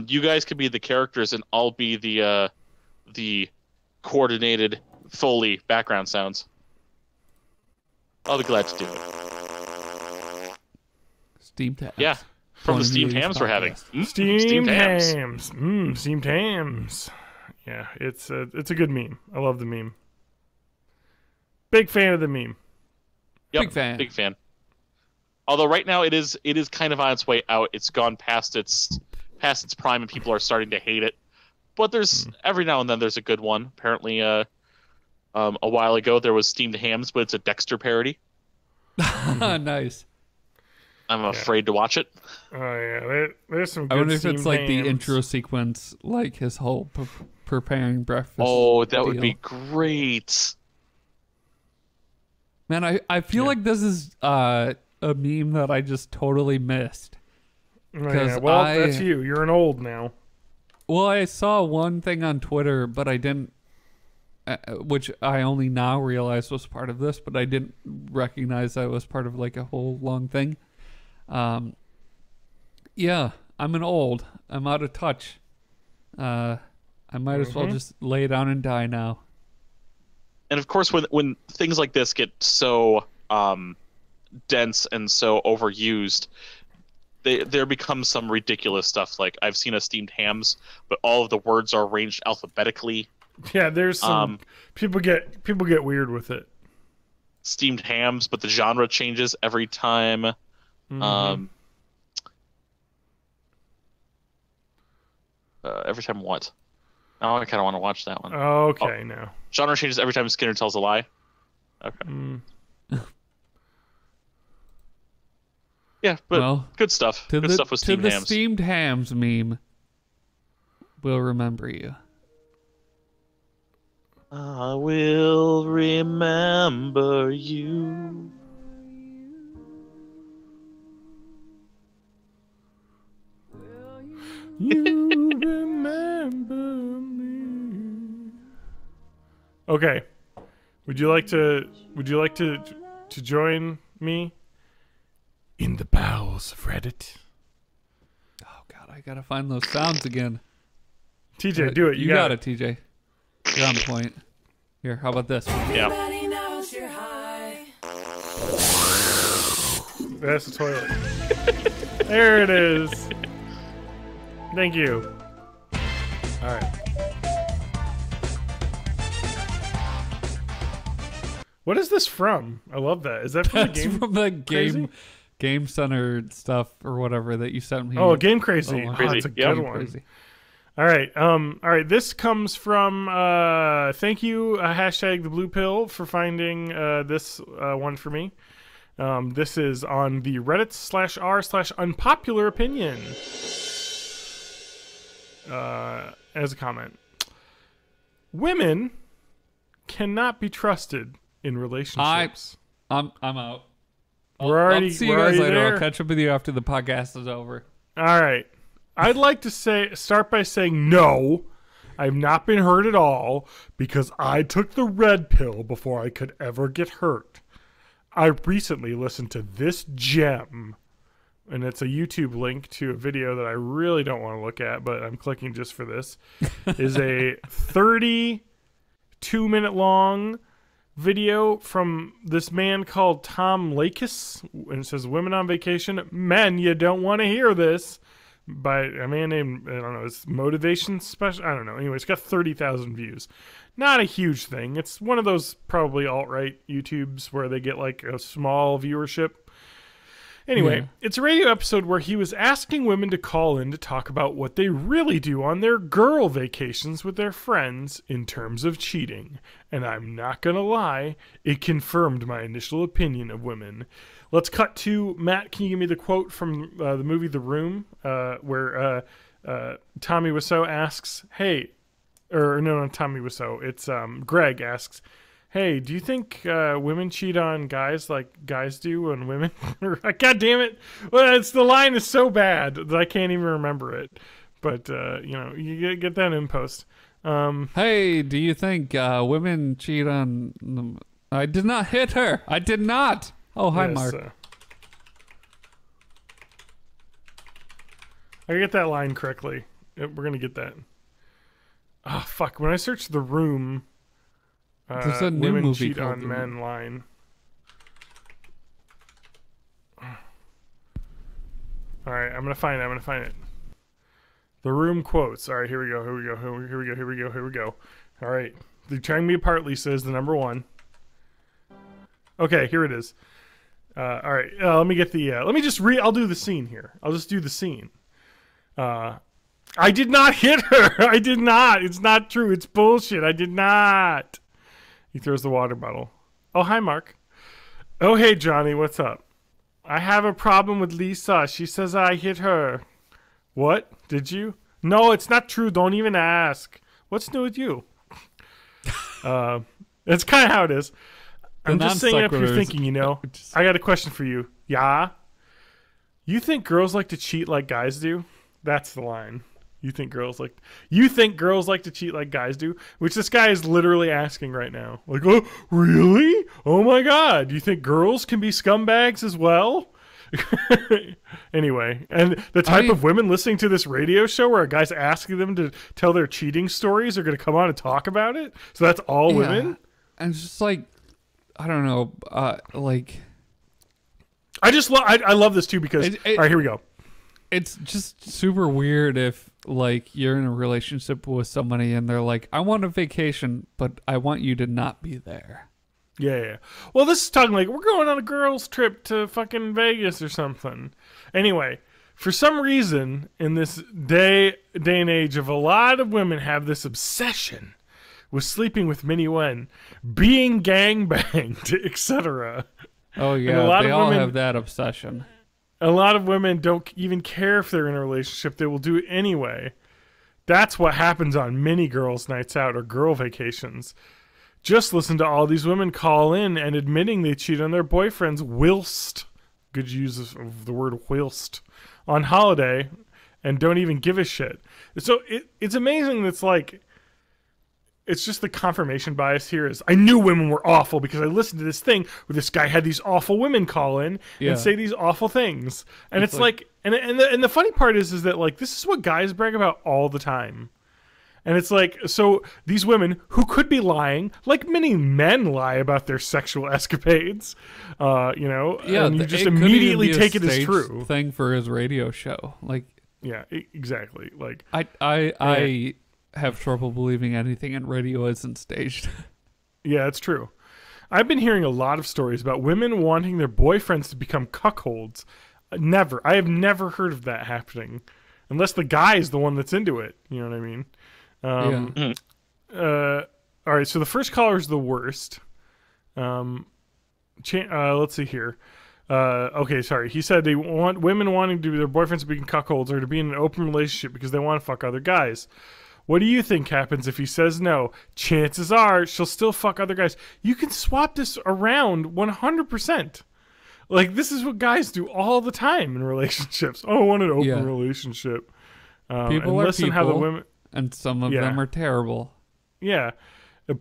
you guys could be the characters and I'll be the coordinated Foley background sounds. I'll be glad to do it. Steamed hams. Yeah, from the Steamed Hams we're having. Steamed hams. Steamed hams. Yeah, it's a good meme. I love the meme. Big fan of the meme. Yep, big fan. Although right now it is kind of on its way out. It's gone past its prime and people are starting to hate it. But there's every now and then there's a good one. Apparently a while ago there was Steamed Hams, but it's a Dexter parody. Nice. I'm afraid to watch it. Oh yeah, there's some good I wonder if steamed it's like the hams. intro sequence, like his whole preparing breakfast. Oh, that would deal. be great. Man, I feel like this is a meme that I just totally missed. Oh, yeah. Well, that's you. You're an old now. Well, I saw one thing on Twitter, but I didn't, which I only now realize was part of this, but I didn't recognize that was part of like a whole long thing. Yeah, I'm an old. I'm out of touch. I might as well just lay down and die now. And of course, when things like this get so dense and so overused, there becomes some ridiculous stuff. Like I've seen a Steamed Hams, but all of the words are arranged alphabetically. Yeah, there's some people get weird with it. Steamed Hams, but the genre changes every time. Every time what? Oh, I kind of want to watch that one. Okay, no. Genre changes every time Skinner tells a lie. Okay. Yeah, but good stuff. Good stuff with Steamed Hams. To the Steamed Hams meme, we'll remember you. I will remember you. You remember me. Okay. Would you like to join me in the bowels of Reddit? Oh God, I gotta find those sounds again. TJ, do it. You got it, TJ. You're on point. Here, how about this? Yeah. That's the toilet. There it is. Thank you. All right. What is this from? I love that. Is that from the game? From the Game Center stuff or whatever that you sent me. Oh, Game Crazy. Oh, Oh, it's a good one. Crazy. All right. This comes from thank you hashtag the blue pill for finding this one for me. This is on the Reddit/r/unpopular opinion. As a comment, women cannot be trusted in relationships. I'm out. I'll see you guys later. There? I'll catch up with you after the podcast is over. All right. I'd like to start by saying no. I've not been hurt at all because I took the red pill before I could ever get hurt. I recently listened to this gem, and it's a YouTube link to a video that I really don't want to look at, but I'm clicking just for this. Is a 32-minute long video from this man called Tom Lakis, and it says "Women on Vacation, Men You Don't Want to Hear This," by a man named, I don't know, it's Motivation Special, I don't know. Anyway, it's got 30,000 views. Not a huge thing. It's one of those probably alt-right YouTubes where they get like a small viewership. Anyway, It's a radio episode where he was asking women to call in to talk about what they really do on their girl vacations with their friends in terms of cheating. And I'm not going to lie, it confirmed my initial opinion of women. Let's cut to, Matt, can you give me the quote from the movie The Room, where Tommy Wiseau asks, hey, or no, not Tommy Wiseau, it's Greg asks, hey, do you think women cheat on guys like guys do on women? God damn it. Well, the line is so bad that I can't even remember it. But, you get that in post. Hey, do you think women cheat on them? I did not hit her. I did not. Oh, hi, Mark. I get that line correctly. We're going to get that. Oh, fuck. When I search The Room, there's a new women movie cheat called on men line. All right, I'm going to find it. The Room quotes. All right, here we go. All right. The Tearing Me Apart, Lisa, is the number one. Okay, here it is. All right, let me get the, I'll do the scene here. I'll just do the scene. I did not hit her. I did not. It's not true. It's bullshit. I did not. He throws the water bottle. Oh, hi, Mark. Oh, hey, Johnny. What's up? I have a problem with Lisa. She says I hit her. What? Did you? No, it's not true. Don't even ask. What's new with you? That's kind of how it is. I'm just saying up here thinking, I got a question for you. Yeah? You think girls like to cheat like guys do? That's the line. You think girls like to cheat like guys do? Which this guy is literally asking right now. Like, oh, really? Oh my God. You think girls can be scumbags as well? Anyway, and the type of women listening to this radio show where a guy's asking them to tell their cheating stories are going to come on and talk about it? So that's all women? And it's just like, I don't know, like... I love this too because... all right, here we go. It's just super weird if, like, you're in a relationship with somebody and they're like, I want a vacation, but I want you to not be there. Yeah. Well, this is talking like, we're going on a girls' trip to fucking Vegas or something. Anyway, for some reason, in this day and age of a lot of women have this obsession with sleeping with many men, being gangbanged, etc. Oh, yeah, they all have that obsession. A lot of women don't even care if they're in a relationship. They will do it anyway. That's what happens on many girls' nights out or girl vacations. Just listen to all these women call in and admitting they cheat on their boyfriends whilst, good use of the word whilst, on holiday and don't even give a shit. So it's amazing that's like, it's just the confirmation bias here is I knew women were awful because I listened to this thing where this guy had these awful women call in and say these awful things. And it's like and the funny part is that like this is what guys brag about all the time. And it's like, so these women who could be lying, like many men lie about their sexual escapades, and you just immediately take it as true. Thing for his radio show. Like, yeah, exactly. Like I have trouble believing anything in radio isn't staged. Yeah, it's true. I've been hearing a lot of stories about women wanting their boyfriends to become cuckolds. I have never heard of that happening, unless the guy is the one that's into it. You know what I mean? All right, so the first caller is the worst. Let's see here. Okay, sorry. He said they want women wanting to their boyfriends to become cuckolds or to be in an open relationship because they want to fuck other guys. What do you think happens if he says no? Chances are she'll still fuck other guys. You can swap this around 100%. Like, this is what guys do all the time in relationships. Oh, I want an open relationship. People are people, how the women... and some of them are terrible. Yeah.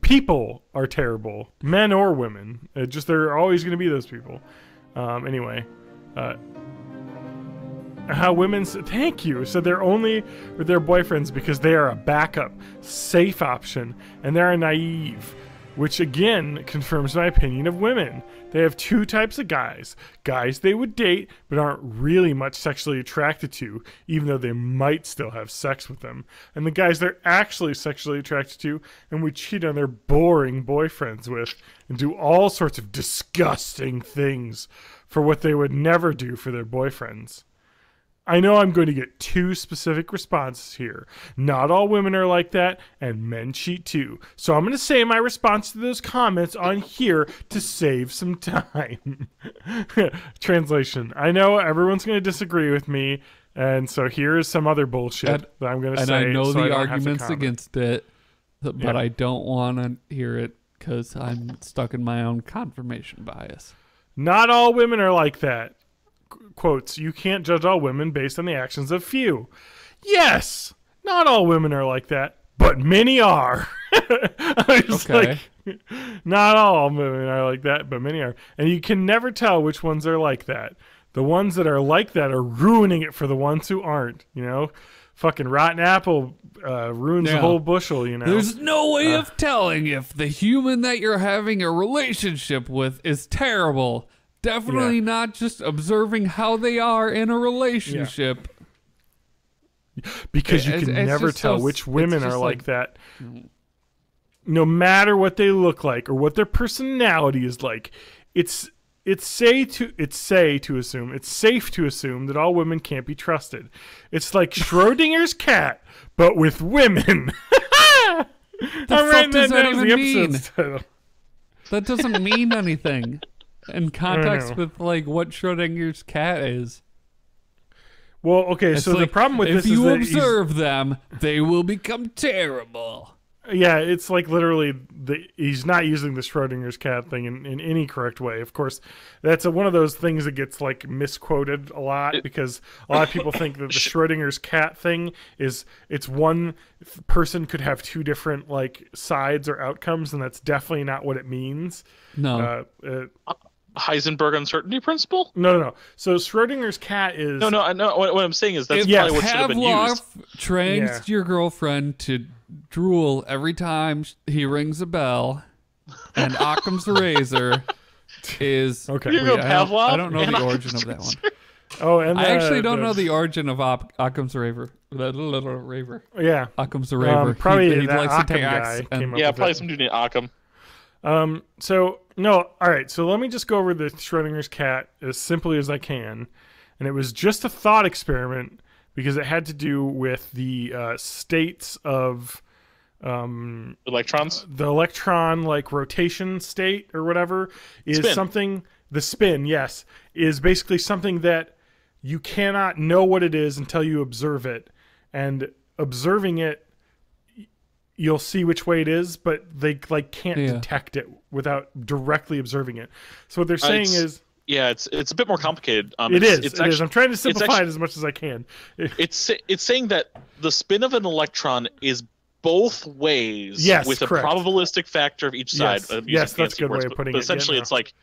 People are terrible. Men or women. There are always going to be those people. Anyway. How women... Thank you. So they're only with their boyfriends because they are a backup, safe option, and they're naive. Which, again, confirms my opinion of women. They have two types of guys. Guys they would date, but aren't really much sexually attracted to, even though they might still have sex with them. And the guys they're actually sexually attracted to and would cheat on their boring boyfriends with and do all sorts of disgusting things for what they would never do for their boyfriends. I know I'm going to get two specific responses here. Not all women are like that, and men cheat too. So I'm going to say my response to those comments on here to save some time. Translation. I know everyone's going to disagree with me, and so here is some other bullshit that I'm going to say. And I know the arguments against it, but I don't want to hear it because I'm stuck in my own confirmation bias. Not all women are like that. Quotes, you can't judge all women based on the actions of few. Yes, not all women are like that, but many are. Okay. Like, not all women are like that, but many are. And you can never tell which ones are like that. The ones that are like that are ruining it for the ones who aren't, you know? Fucking rotten apple ruins the whole bushel, you know? There's no way of telling if the human that you're having a relationship with is terrible. Definitely not just observing how they are in a relationship. Because you can never tell which women are like that. No matter what they look like or what their personality is like. It's safe to assume that all women can't be trusted. It's like Schrodinger's cat, but with women. The fuck does that even mean? That doesn't mean anything. In context with like what Schrodinger's cat is. Well, okay, it's so like, the problem with this is that if you observe them, they will become terrible. Yeah, it's like literally he's not using the Schrodinger's cat thing in any correct way. Of course, that's one of those things that gets like misquoted a lot because a lot of people think that the Schrodinger's cat thing is it's one person could have two different like sides or outcomes, and that's definitely not what it means. No. Heisenberg uncertainty principle? No. So Schrodinger's cat is... No. What I'm saying is that's probably what should have been used. Pavlov trains your girlfriend to drool every time he rings a bell, and Occam's razor is... Okay. Pavlov? I don't know the origin of that one. Oh, and I actually don't know the origin of Occam's raver. The little raver. Yeah. Occam's a raver. Probably he likes Occam to take guy came up with probably it. some dude named Occam. All right, so let me just go over the Schrodinger's cat as simply as I can. And it was just a thought experiment because it had to do with the states of electrons. The electron like rotation state or whatever is spin. The spin, yes, is basically something that you cannot know what it is until you observe it. And observing it, you'll see which way it is, but they like can't detect it without directly observing it. So what they're saying is... Yeah, it's a bit more complicated. It is. I'm trying to simplify it as much as I can. It's saying that the spin of an electron is both ways with a probabilistic factor of each side. Yes, that's a good way of putting it. But essentially, it's like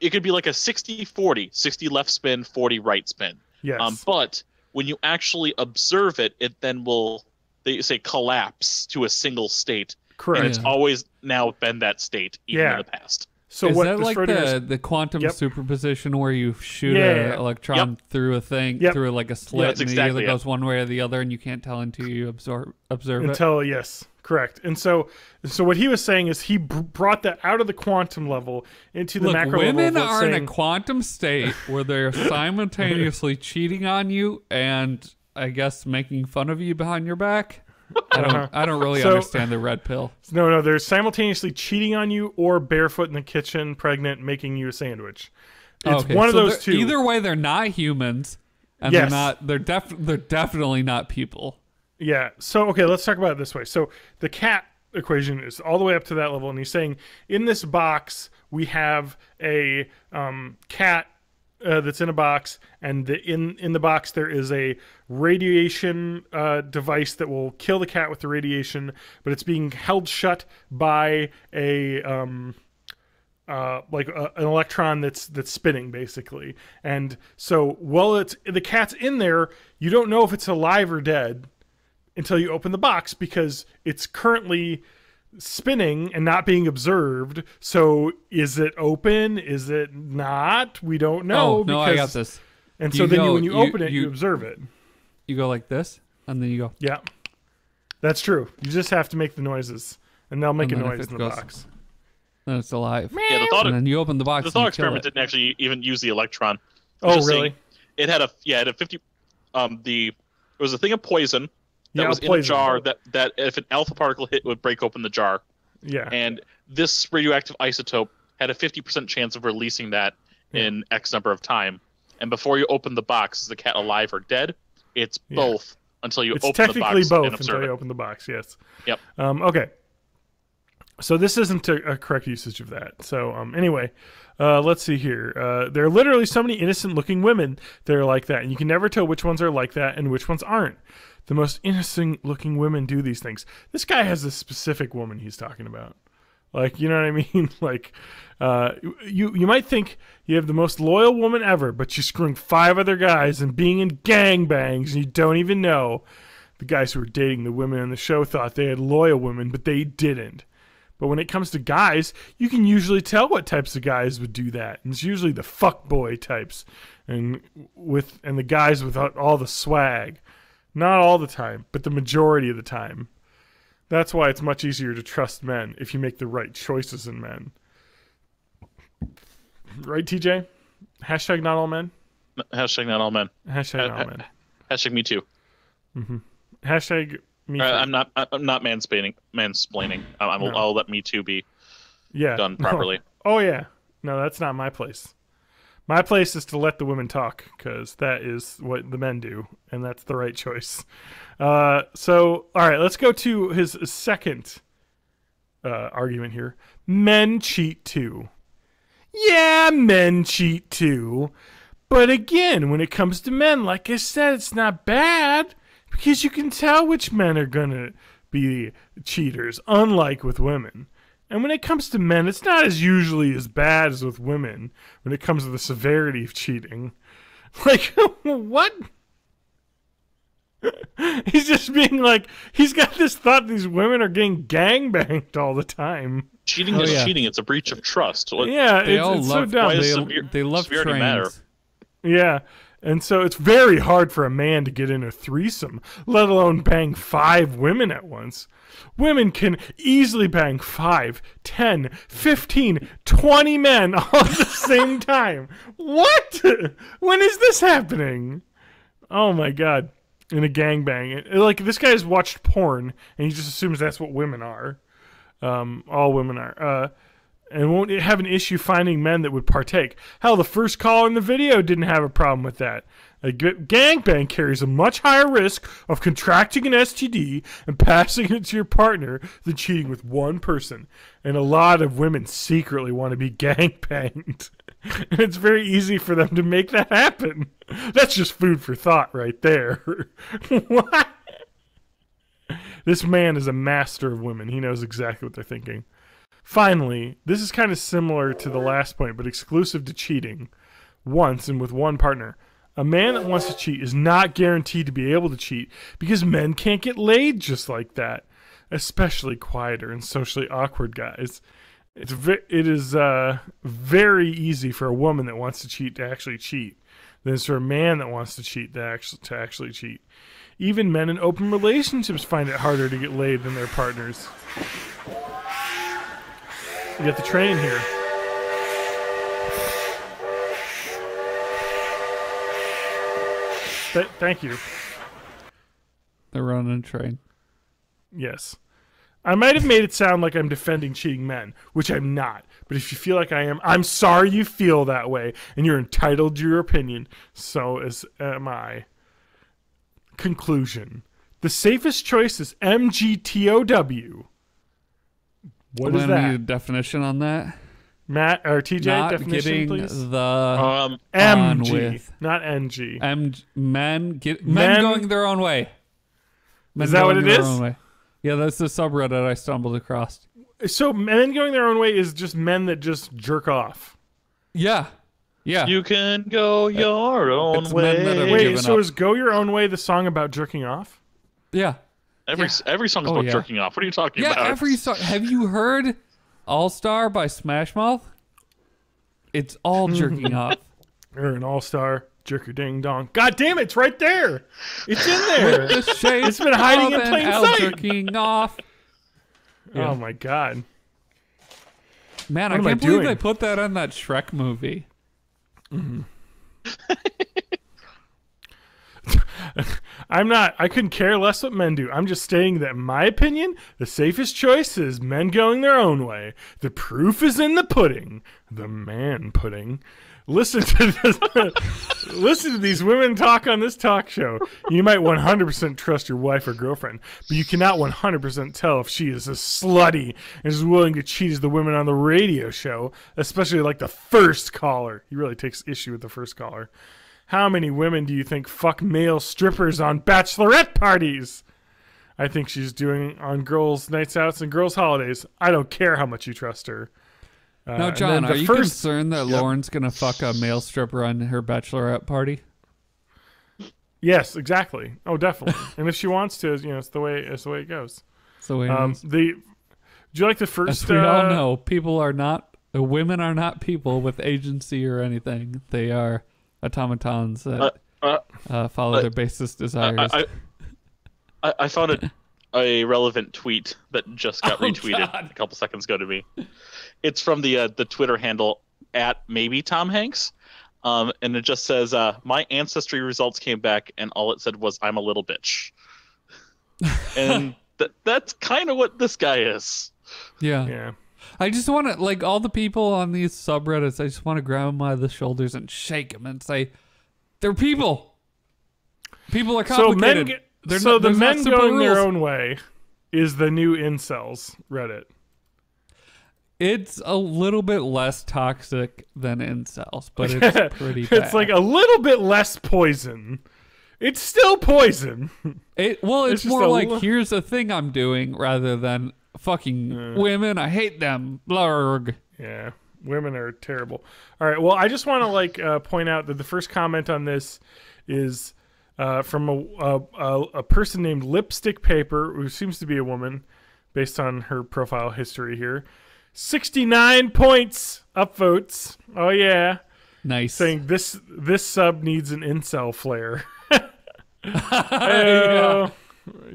it could be like a 60-40, 60 left spin, 40 right spin. Yes. But when you actually observe it, it then will... They say collapse to a single state. Correct. And it's always now been that state, even in the past. So is that like the quantum superposition where you shoot an electron through a thing, through like a slit, and it either goes one way or the other, and you can't tell until you observe it? Yes, correct. And so what he was saying is he brought that out of the quantum level into the macro level. Women are in a quantum state where they're simultaneously cheating on you and... I guess making fun of you behind your back. I don't really understand the red pill. No, they're simultaneously cheating on you or barefoot in the kitchen, pregnant, making you a sandwich. It's one of those two. Either way, they're not humans, and they're definitely not people. Yeah. So, okay, let's talk about it this way. So the cat equation is all the way up to that level, and he's saying in this box we have a cat that's in a box, and in the box there is a radiation device that will kill the cat with the radiation, but it's being held shut by a an electron that's spinning basically. And so while the cat's in there, you don't know if it's alive or dead until you open the box, because it's currently spinning and not being observed. So is it open? Is it not? We don't know. Oh, no, I got this. And so then when you open it, you observe it. You go like this, and then you go. Yeah, that's true. You just have to make the noises, and they'll make a noise in the box. Then it's alive. Yeah, the thought, and then you open the box. The thought experiment didn't actually even use the electron. Oh, really? It had a 50. It was a thing of poison that was in poison. a jar that if an alpha particle hit, would break open the jar. Yeah. And this radioactive isotope had a 50% chance of releasing that in X number of time. And before you open the box, is the cat alive or dead? It's both until you open the box. It's technically both and observe until you it. open the box, yes. Yep. Okay. So this isn't a correct usage of that. So anyway, let's see here. There are literally so many innocent-looking women that are like that, and you can never tell which ones are like that and which ones aren't. The most innocent-looking women do these things. This guy has a specific woman he's talking about. Like, you know what I mean? Like, you might think you have the most loyal woman ever, but you're screwing 5 other guys and being in gangbangs, and you don't even know. The guys who were dating the women on the show thought they had loyal women, but they didn't. But when it comes to guys, you can usually tell what types of guys would do that. And it's usually the fuckboy types, and the guys without all the swag. Not all the time, but the majority of the time. That's why it's much easier to trust men if you make the right choices in men. Right, TJ? Hashtag not all men? Hashtag not all men. Hashtag not all men. Hashtag me too. Mm-hmm. Hashtag me too. I'm not mansplaining. I'll let me too be done properly. Oh, yeah. No, that's not my place. My place is to let the women talk, because that is what the men do, and that's the right choice. So, all right, let's go to his second argument here. Men cheat too. Yeah, men cheat too. But again, when it comes to men, like I said, it's not bad, because you can tell which men are going to be cheaters, unlike with women. And when it comes to men, it's not usually as bad as with women when it comes to the severity of cheating. Like, what? He's just being like, he's got this thought these women are getting gangbanged all the time. Cheating is cheating. It's a breach of trust. Yeah, it's so dumb. They love trains. Matter? Yeah. And so it's very hard for a man to get in a threesome, let alone bang 5 women at once. Women can easily bang 5, 10, 15, 20 men all at the same time. What? When is this happening? Oh my God. In a gangbang. Like, this guy's watched porn, and he just assumes that's what women are. All women are. And won't have an issue finding men that would partake. Hell, the first caller in the video didn't have a problem with that. A gangbang carries a much higher risk of contracting an STD and passing it to your partner than cheating with one person. And a lot of women secretly want to be gangbanged. And it's very easy for them to make that happen. That's just food for thought right there. What? This man is a master of women. He knows exactly what they're thinking. Finally, this is kind of similar to the last point, but exclusive to cheating once and with one partner. A man that wants to cheat is not guaranteed to be able to cheat because men can't get laid just like that, especially quieter and socially awkward guys. It is very easy for a woman that wants to cheat to actually cheat than for a man that wants to cheat to actually cheat. Even men in open relationships find it harder to get laid than their partners. You got the train here. Thank you. They're running a train. Yes. I might have made it sound like I'm defending cheating men, which I'm not. But if you feel like I am, I'm sorry you feel that way, and you're entitled to your opinion. So am I. Conclusion. The safest choice is MGTOW. What is that? Need a definition on that? Matt or TJ, not definition, getting please. the MG, not NG. Men going their own way. Men is that what it is? Yeah, that's the subreddit I stumbled across. So men going their own way is just men that just jerk off. Yeah. Yeah. You can go your own way. Wait, so is "Go Your Own Way" the song about jerking off? Yeah. Every song is about jerking off. What are you talking about? Yeah, every song. Have you heard All Star by Smash Mouth? It's all jerking off. You're an all-star jerker ding dong. God damn it, it's right there. It's in there. It's been hiding in plain sight. Jerking off. Yeah. Oh my god. Man, what I can't believe they put that on that Shrek movie. Mm-hmm. I couldn't care less what men do. I'm just stating that in my opinion, the safest choice is men going their own way. The proof is in the pudding. The man pudding. Listen to this. Listen to these women talk on this talk show. You might 100% trust your wife or girlfriend, but you cannot 100% tell if she is as slutty and is willing to cheat as the women on the radio show, especially like the first caller. He really takes issue with the first caller. How many women do you think fuck male strippers on bachelorette parties? I think she's doing on girls' nights outs and girls' holidays. I don't care how much you trust her. Now, John, are you concerned that Lauren's going to fuck a male stripper on her bachelorette party? Yes, exactly. Oh, definitely. And if she wants to, it's the way it goes. It's the way it is. Do you like the first? As we all know, women are not people with agency or anything. They are automatons that follow their basest desires. I found it a relevant tweet that just got retweeted a couple seconds ago to me. It's from the Twitter handle @maybe_Tom_Hanks, and it just says, "My ancestry results came back, and all it said was I'm a little bitch," and that's kind of what this guy is. Yeah. I just want to, like, all the people on these subreddits, I just want to grab them by the shoulders and shake them and say, they're people. People are complicated. So the men going their own way is the new incels Reddit. It's a little bit less toxic than incels, but it's pretty bad. It's like a little bit less poison. It's still poison. It's more like, here's a thing I'm doing rather than fucking women. I hate them. Blurg. Yeah, women are terrible. All right, well, I just want to point out that the first comment on this is from a person named Lipstick Paper, who seems to be a woman based on her profile history here. 69 points, upvotes. Oh yeah, nice. Saying this sub needs an incel flare. Yeah.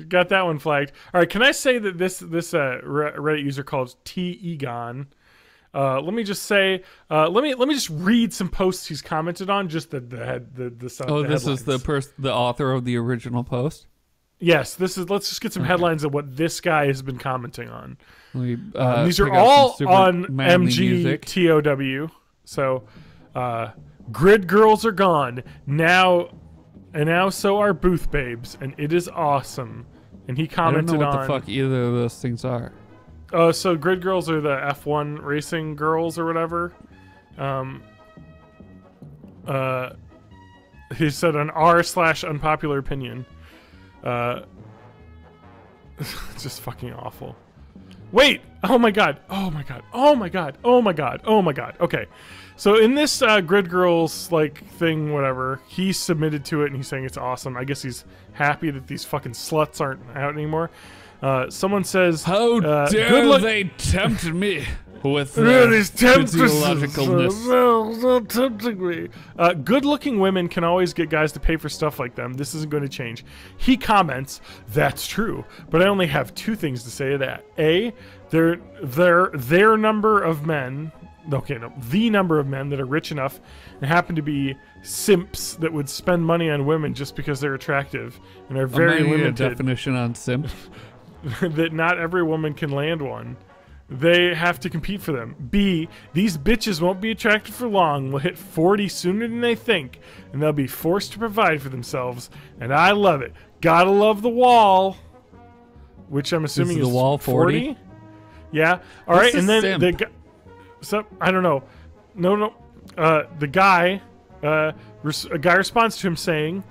Got that one flagged. All right, can I say that this Reddit user called T Egon? Let me just say, let me just read some posts he's commented on. Just the this is the author of the original post. Yes, this is. Let's just get some headlines of what this guy has been commenting on. These are pick all up some super on manly music. MGTOW. So, grid girls are gone now, and now so are booth babes, and it is awesome. And he I commented don't know what on the fuck either of those things are. So grid girls are the F1 racing girls or whatever. He said an r/unpopular opinion. It's just fucking awful. Wait! Oh my god! Oh my god! Oh my god! Oh my god! Oh my god! Okay, so in this grid girls thing, whatever, he submitted to it and he's saying it's awesome. I guess he's happy that these fucking sluts aren't out anymore. Someone says, "How dare they tempt me with these physiologicalness?" So tempting me. Good-looking women can always get guys to pay for stuff like them. This isn't going to change. He comments, "That's true, but I only have two things to say to that. A, their number of men." Okay, no, the number of men that are rich enough and happen to be simps that would spend money on women just because they're attractive and are very limited. A definition on simp. That not every woman can land one. They have to compete for them. B, these bitches won't be attractive for long, will hit 40 sooner than they think, and they'll be forced to provide for themselves, and I love it. Gotta love the wall, which I'm assuming is the wall 40? Yeah. All right, and then simp? I don't know. No. The guy, a guy responds to him saying,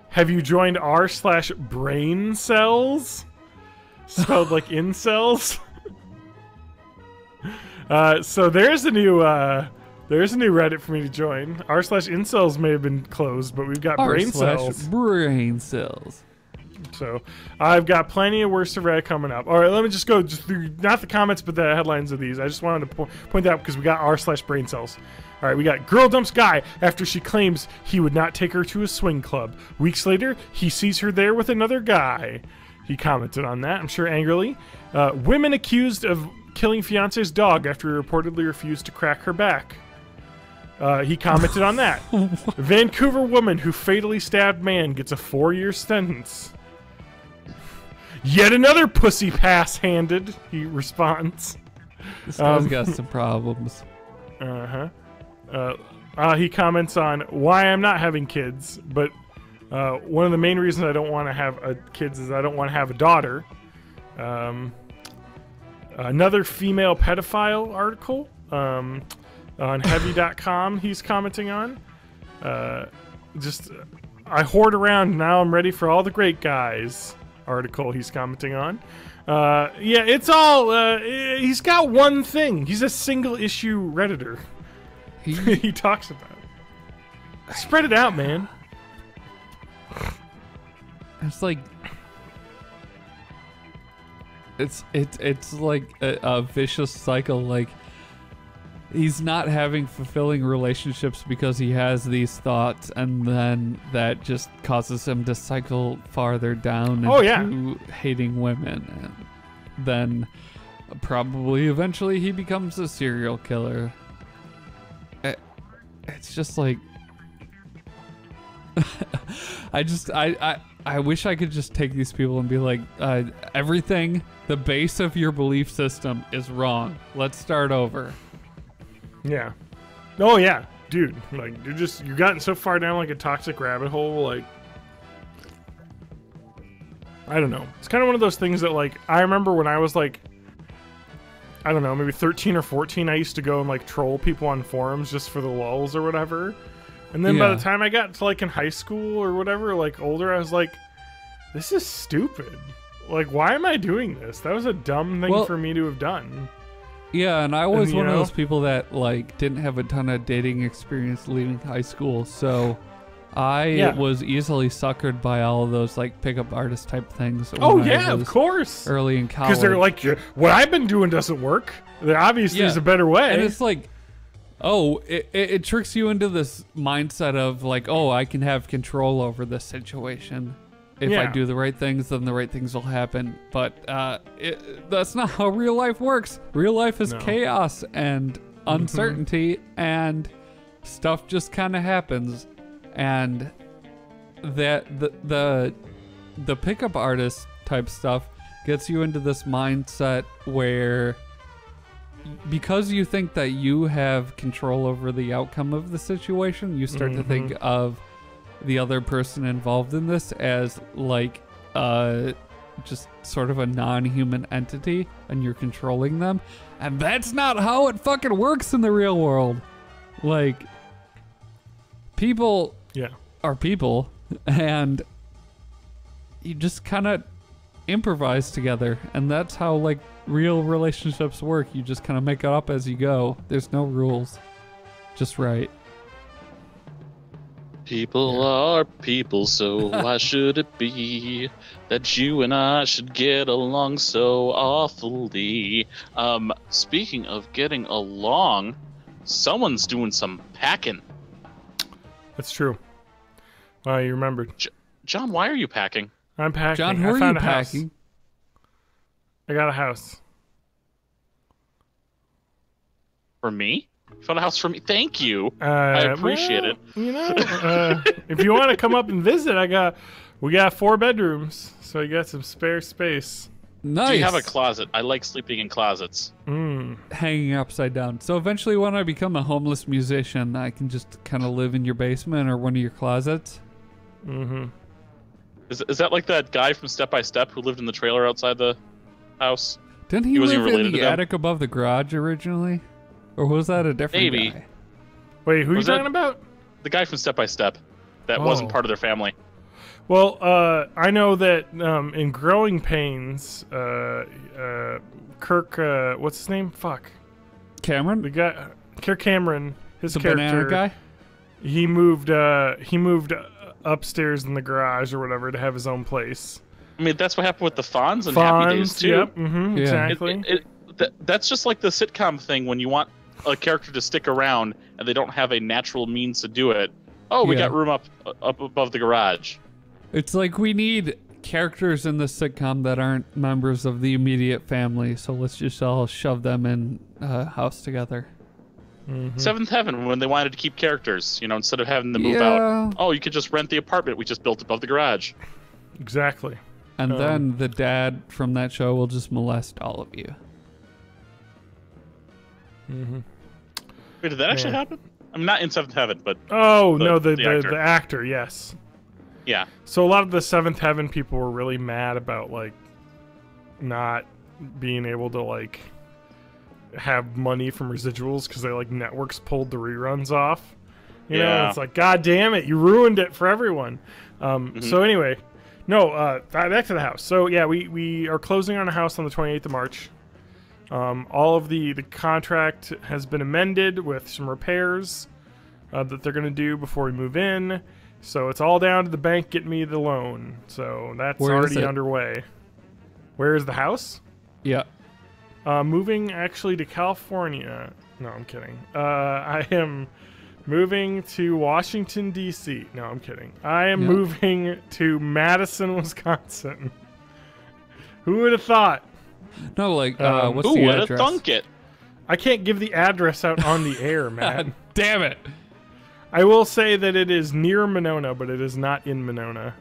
"Have you joined r/brain cells?" Spelled like incels. So there's a new Reddit for me to join. r/incels may have been closed, but we've got brain cells. Brain cells. So I've got plenty of worst of Reddit coming up. All right, let me just go through not the comments, but the headlines of these. I just wanted to point that out because we got r/brain cells. All right, we got girl dumps guy after she claims he would not take her to a swing club. Weeks later, he sees her there with another guy. He commented on that, I'm sure angrily. Women accused of killing fiance's dog after he reportedly refused to crack her back. He commented on that. Vancouver woman who fatally stabbed man gets a 4-year sentence. Yet another pussy pass handed, he responds. This guy's got some problems. He comments on why I'm not having kids, but one of the main reasons I don't want to have kids is I don't want to have a daughter. Another female pedophile article on heavy.com he's commenting on. I hoard around, now I'm ready for all the great guys article he's commenting on. Yeah, it's all, he's got one thing. He's a single issue Redditor. He talks about it. Spread it out, man. It's like it's like a vicious cycle. Like he's not having fulfilling relationships because he has these thoughts, and then that just causes him to cycle farther down into hating women, and then probably eventually he becomes a serial killer. It's just like I wish I could just take these people and be like, everything, the base of your belief system is wrong. Let's start over. Yeah. Oh yeah, dude. Like you've gotten so far down like a toxic rabbit hole. Like I don't know. It's kind of one of those things that like I remember when I was like, I don't know, maybe 13 or 14. I used to go and like troll people on forums just for the lulz or whatever. And then by the time I got to like in high school or whatever, like older, I was like, this is stupid. Like, why am I doing this? That was a dumb thing for me to have done. Yeah, and I was one of those people that like didn't have a ton of dating experience leaving high school, so I was easily suckered by all of those like pickup artist type things. Oh yeah, of course. Early in college, because they're like, what I've been doing doesn't work. There obviously is a better way. And it's like, oh, it tricks you into this mindset of like, oh, I can have control over this situation. If I do the right things, then the right things will happen. But that's not how real life works. Real life is chaos and uncertainty, and stuff just kind of happens. And that the pickup artist type stuff gets you into this mindset where, because you think that you have control over the outcome of the situation, you start to think of the other person involved in this as like just sort of a non-human entity, and you're controlling them, and that's not how it fucking works in the real world. Like, people are people, and you just kind of improvise together, and that's how like real relationships work. You just kind of make it up as you go. There's no rules, just right. People are people, so why should it be that you and I should get along so awfully? Speaking of getting along, someone's doing some packing. That's true. You remembered. John, why are you packing? I'm packing. John, who are you packing? I got a house. For me? You found a house for me? Thank you. I appreciate it. You know, if you want to come up and visit, we got 4 bedrooms, so you got some spare space. Nice. Do you have a closet? I like sleeping in closets. Hanging upside down. So eventually, when I become a homeless musician, I can just kind of live in your basement or one of your closets. Is that like that guy from Step by Step who lived in the trailer outside the house? Didn't he wasn't live even in related the to them? attic above the garage originally? Or was that a different Maybe. guy? Wait, who are you Was that- talking about? The guy from Step by Step that wasn't part of their family. Well, I know that in Growing Pains, Kirk, what's his name? Fuck. Cameron? The guy, Kirk Cameron, his The character. banana guy? He moved upstairs in the garage or whatever to have his own place. I mean, that's what happened with the Fonz and Happy Days too. Yep, Yeah. exactly. That's just like the sitcom thing when you want a character to stick around and they don't have a natural means to do it. Oh, we Yeah. got room up above the garage. It's like we need characters in the sitcom that aren't members of the immediate family, so let's just all shove them in a house together. Seventh Heaven, when they wanted to keep characters, instead of having them move Yeah. out. Oh, you could just rent the apartment we just built above the garage. Exactly. And then the dad from that show will just molest all of you. Wait, did that actually happen? I'm not in Seventh Heaven, but Oh, no, the the actor. actor, yes. yeah. So a lot of the Seventh Heaven people were really mad about, like, not being able to, like, have money from residuals because they, like, networks pulled the reruns off. You know, Yeah. it's like, God damn it, you ruined it for everyone. So anyway, no, back to the house. So yeah, we are closing on a house on the 28th of March. All of the contract has been amended with some repairs that they're going to do before we move in. So it's all down to the bank getting me the loan. So that's Where is already it? underway. Where is the house? Yeah. Moving actually to California. No, I'm kidding. I am moving to Washington, D.C. No, I'm kidding. I am moving to Madison, Wisconsin. Who would have thought? No, like, what's Ooh, the what a address? thunk it. I can't give the address out on the air, man. Damn it. I will say that it is near Monona, but it is not in Monona.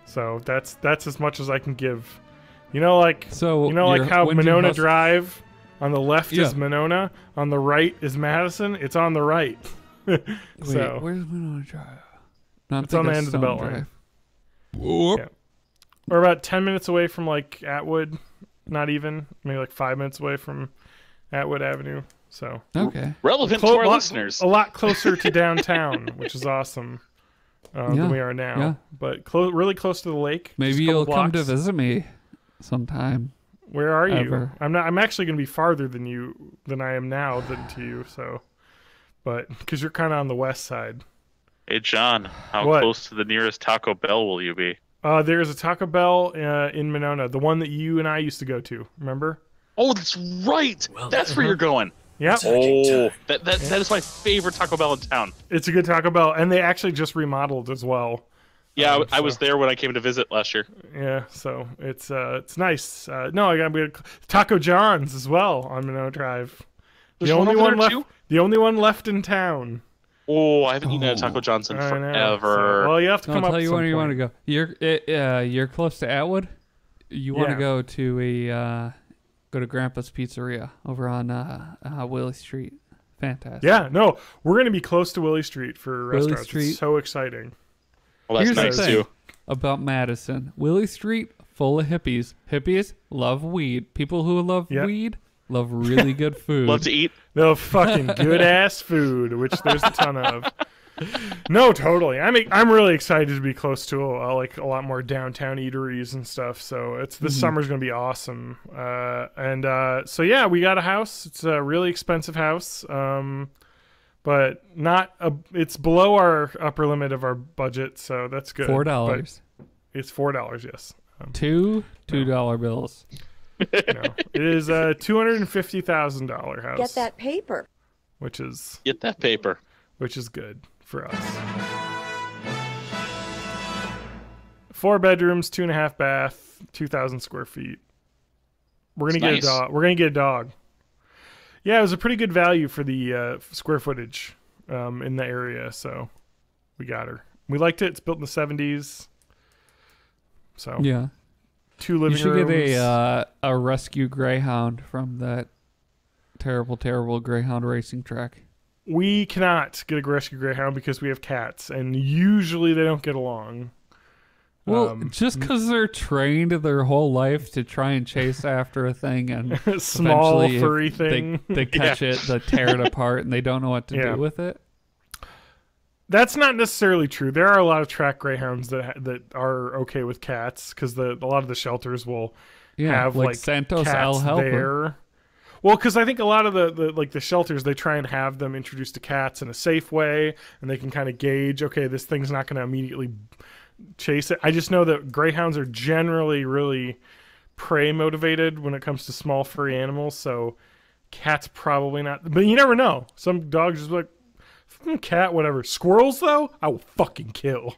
So that's as much as I can give. You know, like So like how when do you Monona hus- Drive on the left Yeah. is Monona, on the right is Madison. It's on the right. Wait, so where's Winona Drive? No, I'm It's on the thinking end of the Stone Beltline. Drive. Yeah. We're about 10 minutes away from like Atwood, not even, maybe like 5 minutes away from Atwood Avenue. So Okay. Relevant to our listeners. a lot closer to downtown, which is awesome than we are now. Yeah. But really close to the lake. Maybe just a you'll couple come to blocks. visit me sometime. Where are you? ever. I'm actually going to be farther than I am now to you. So, but because you're kind of on the west side. Hey, John, how What? close to the nearest Taco Bell will you be? There's a Taco Bell in Monona, the one that you and I used to go to. Remember? Oh, that's right. That's where you're going. Yeah. Oh, that is my favorite Taco Bell in town. It's a good Taco Bell, and they actually just remodeled as well. Yeah, I was there when I came to visit last year. Yeah, so it's nice. No, I'm gonna Taco John's as well on Monona Drive. There's one over there, left. too? The only one left in town. Oh, I haven't eaten at a Taco John's in I know. forever. So, well, you have to I'll come up. tell you some where you want to point. go. You're close to Atwood. You want to Yeah. go to go to Grandpa's Pizzeria over on Willie Street. Fantastic. Yeah, no, we're gonna be close to Willie Street for Willie restaurants. Street. It's so exciting. Well, that's Here's the nice thing too. about Madison. Willie Street, full of hippies. Hippies love weed. People who love Yep. weed love really good food. Love to eat. No fucking good ass food, which there's a ton of. No, totally. I'm really excited to be close to like a lot more downtown eateries and stuff. So this summer's gonna be awesome. So yeah, we got a house. It's a really expensive house, but it's below our upper limit of our budget, so that's good. $4. But it's $4. Yes. Two $2 bills. No, it is a $250,000 house. Get that paper. Which is Get that paper. good for us. 4 bedrooms, 2.5 bath, 2,000 square feet. We're gonna That's get a nice. dog. We're gonna get a dog. Yeah, it was a pretty good value for the square footage in the area, so we got her. We liked it. It's built in the 70s. So Yeah. 2 living You should rooms. get a rescue greyhound from that terrible, terrible greyhound racing track. We cannot get a rescue greyhound because we have cats, and usually they don't get along. Well, just because they're trained their whole life to try and chase after a thing, and small furry thing, they catch it, they tear it apart, and they don't know what to do with it. That's not necessarily true. There are a lot of track greyhounds that are okay with cats because a lot of the shelters will have like Santos cats Helper. there. Well, because I think a lot of the shelters, they try and have them introduced to cats in a safe way, and they can kind of gauge, okay, this thing's not going to immediately chase it. I just know that greyhounds are generally really prey motivated when it comes to small furry animals, so cats probably not. But you never know. Some dogs just like, cat, whatever. Squirrels, though, I will fucking kill.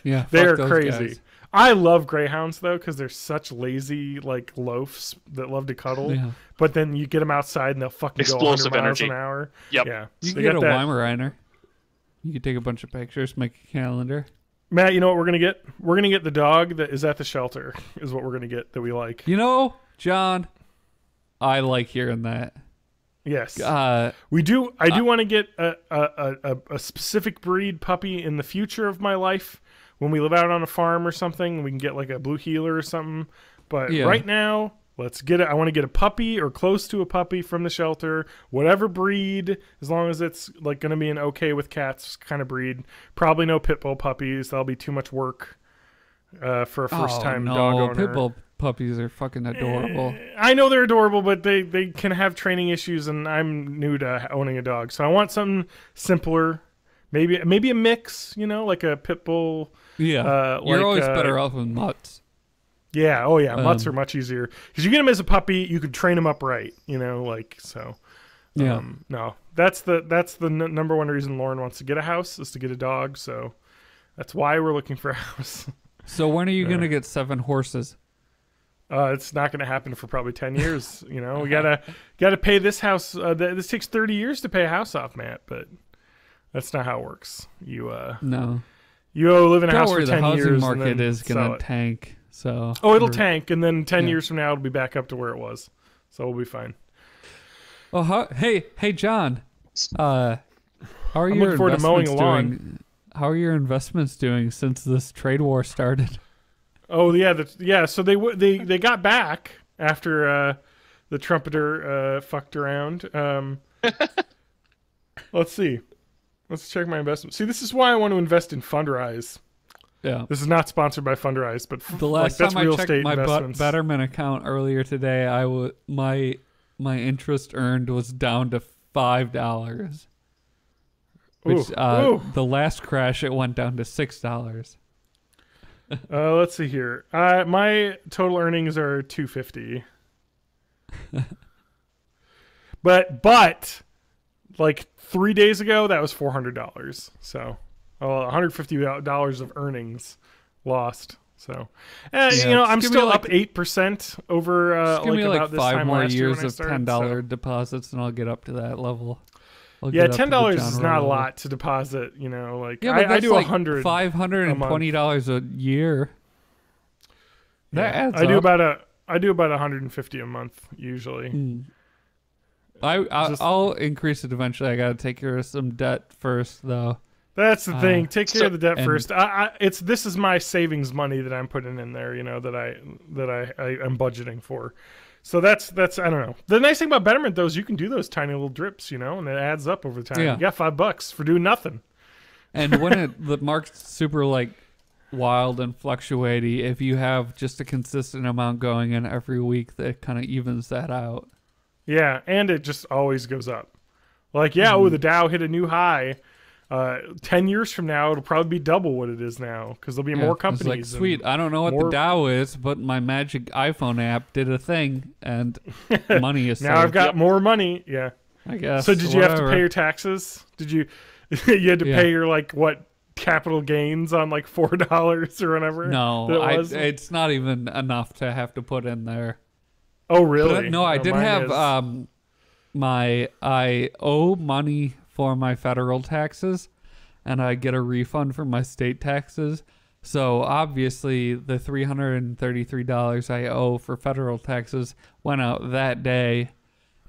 Yeah, they are crazy. Guys. I love greyhounds though because they're such lazy like loafs that love to cuddle. Yeah. But then you get them outside and they'll fucking explosive go 100 miles energy. an hour. Yep. Yeah. You can get a Weimaraner. You can take a bunch of pictures, make a calendar. Matt, you know what we're gonna get? We're gonna get the dog that is at the shelter. Is what we're gonna get that we like. You know, John, I like hearing that. Yes, we do. I do want to get a specific breed puppy in the future of my life when we live out on a farm or something. We can get like a blue heeler or something. But right now, let's get it. I want to get a puppy or close to a puppy from the shelter, whatever breed, as long as it's like going to be an okay with cats kind of breed. Probably no pit bull puppies. That'll be too much work for a first time dog owner. Pit bull puppies are fucking adorable. I know they're adorable, but they can have training issues, and I'm new to owning a dog, so I want something simpler. Maybe a mix, like a pit bull. Yeah, you're always better off with mutts. Yeah, oh yeah, mutts are much easier because you get them as a puppy, you can train them up right, so. Yeah. No, that's the number one reason Lauren wants to get a house is to get a dog, so that's why we're looking for a house. So when are you gonna get 7 horses? It's not going to happen for probably 10 years. We gotta pay this house. This takes 30 years to pay a house off, Matt. But that's not how it works. You live in a house for 10 years. The housing and market then is going to tank. So it'll tank, and then 10 years from now it'll be back up to where it was. So we'll be fine. Oh, hey, John. How are your investments doing? How are your investments doing since this trade war started? Oh yeah, So they got back after the trumpeter fucked around. Let's see. Let's check my investment. See, this is why I want to invest in Fundrise. Yeah. This is not sponsored by Fundrise, but the last time I checked my Betterment account earlier today, my interest earned was down to $5. Which the last crash it went down to $6. Let's see here. My total earnings are $250. but like 3 days ago, that was $400. So, $150 of earnings lost. So, I'm still up 8% over give me about this 5 time more last years year of $10 deposits, and I'll get up to that level. $10 is not a lot to deposit. I do like $100, $520 a year. That adds I do up. I do about $150 a month usually. I'll increase it eventually. I got to take care of some debt first, though. That's the thing. Take care of the debt first. This is my savings money that I'm putting in there. That I'm budgeting for. So that's I don't know. The nice thing about Betterment though is you can do those tiny little drips, and it adds up over time. Yeah. You got $5 for doing nothing. And when the market's super wild and fluctuating, if you have just a consistent amount going in every week, that kind of evens that out. Yeah, and it just always goes up. The Dow hit a new high. 10 years from now, it'll probably be double what it is now because there'll be more companies. It's sweet. I don't know what the Dow is, but my magic iPhone app did a thing, and money is now saved. I've got more money. Yeah, I guess. So did you have to pay your taxes? Did you? You had to pay your capital gains on $4 or whatever? No, it's not even enough to have to put in there. Oh really? No, I did have I owe money for my federal taxes, and I get a refund for my state taxes. So obviously the $333 I owe for federal taxes went out that day,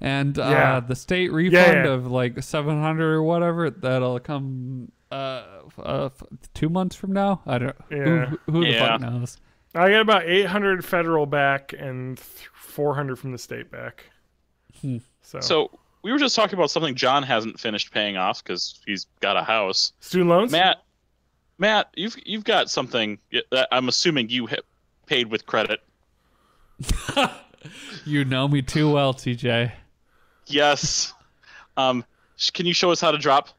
And the state refund of like $700 or whatever, that'll come 2 months from now. I don't. Who the fuck knows? I get about 800 federal back and 400 from the state back. So we were just talking about something John hasn't finished paying off because he's got a house. Student loans. Matt, you've got something that I'm assuming you paid with credit. You know me too well, TJ. Yes. Can you show us how to drop?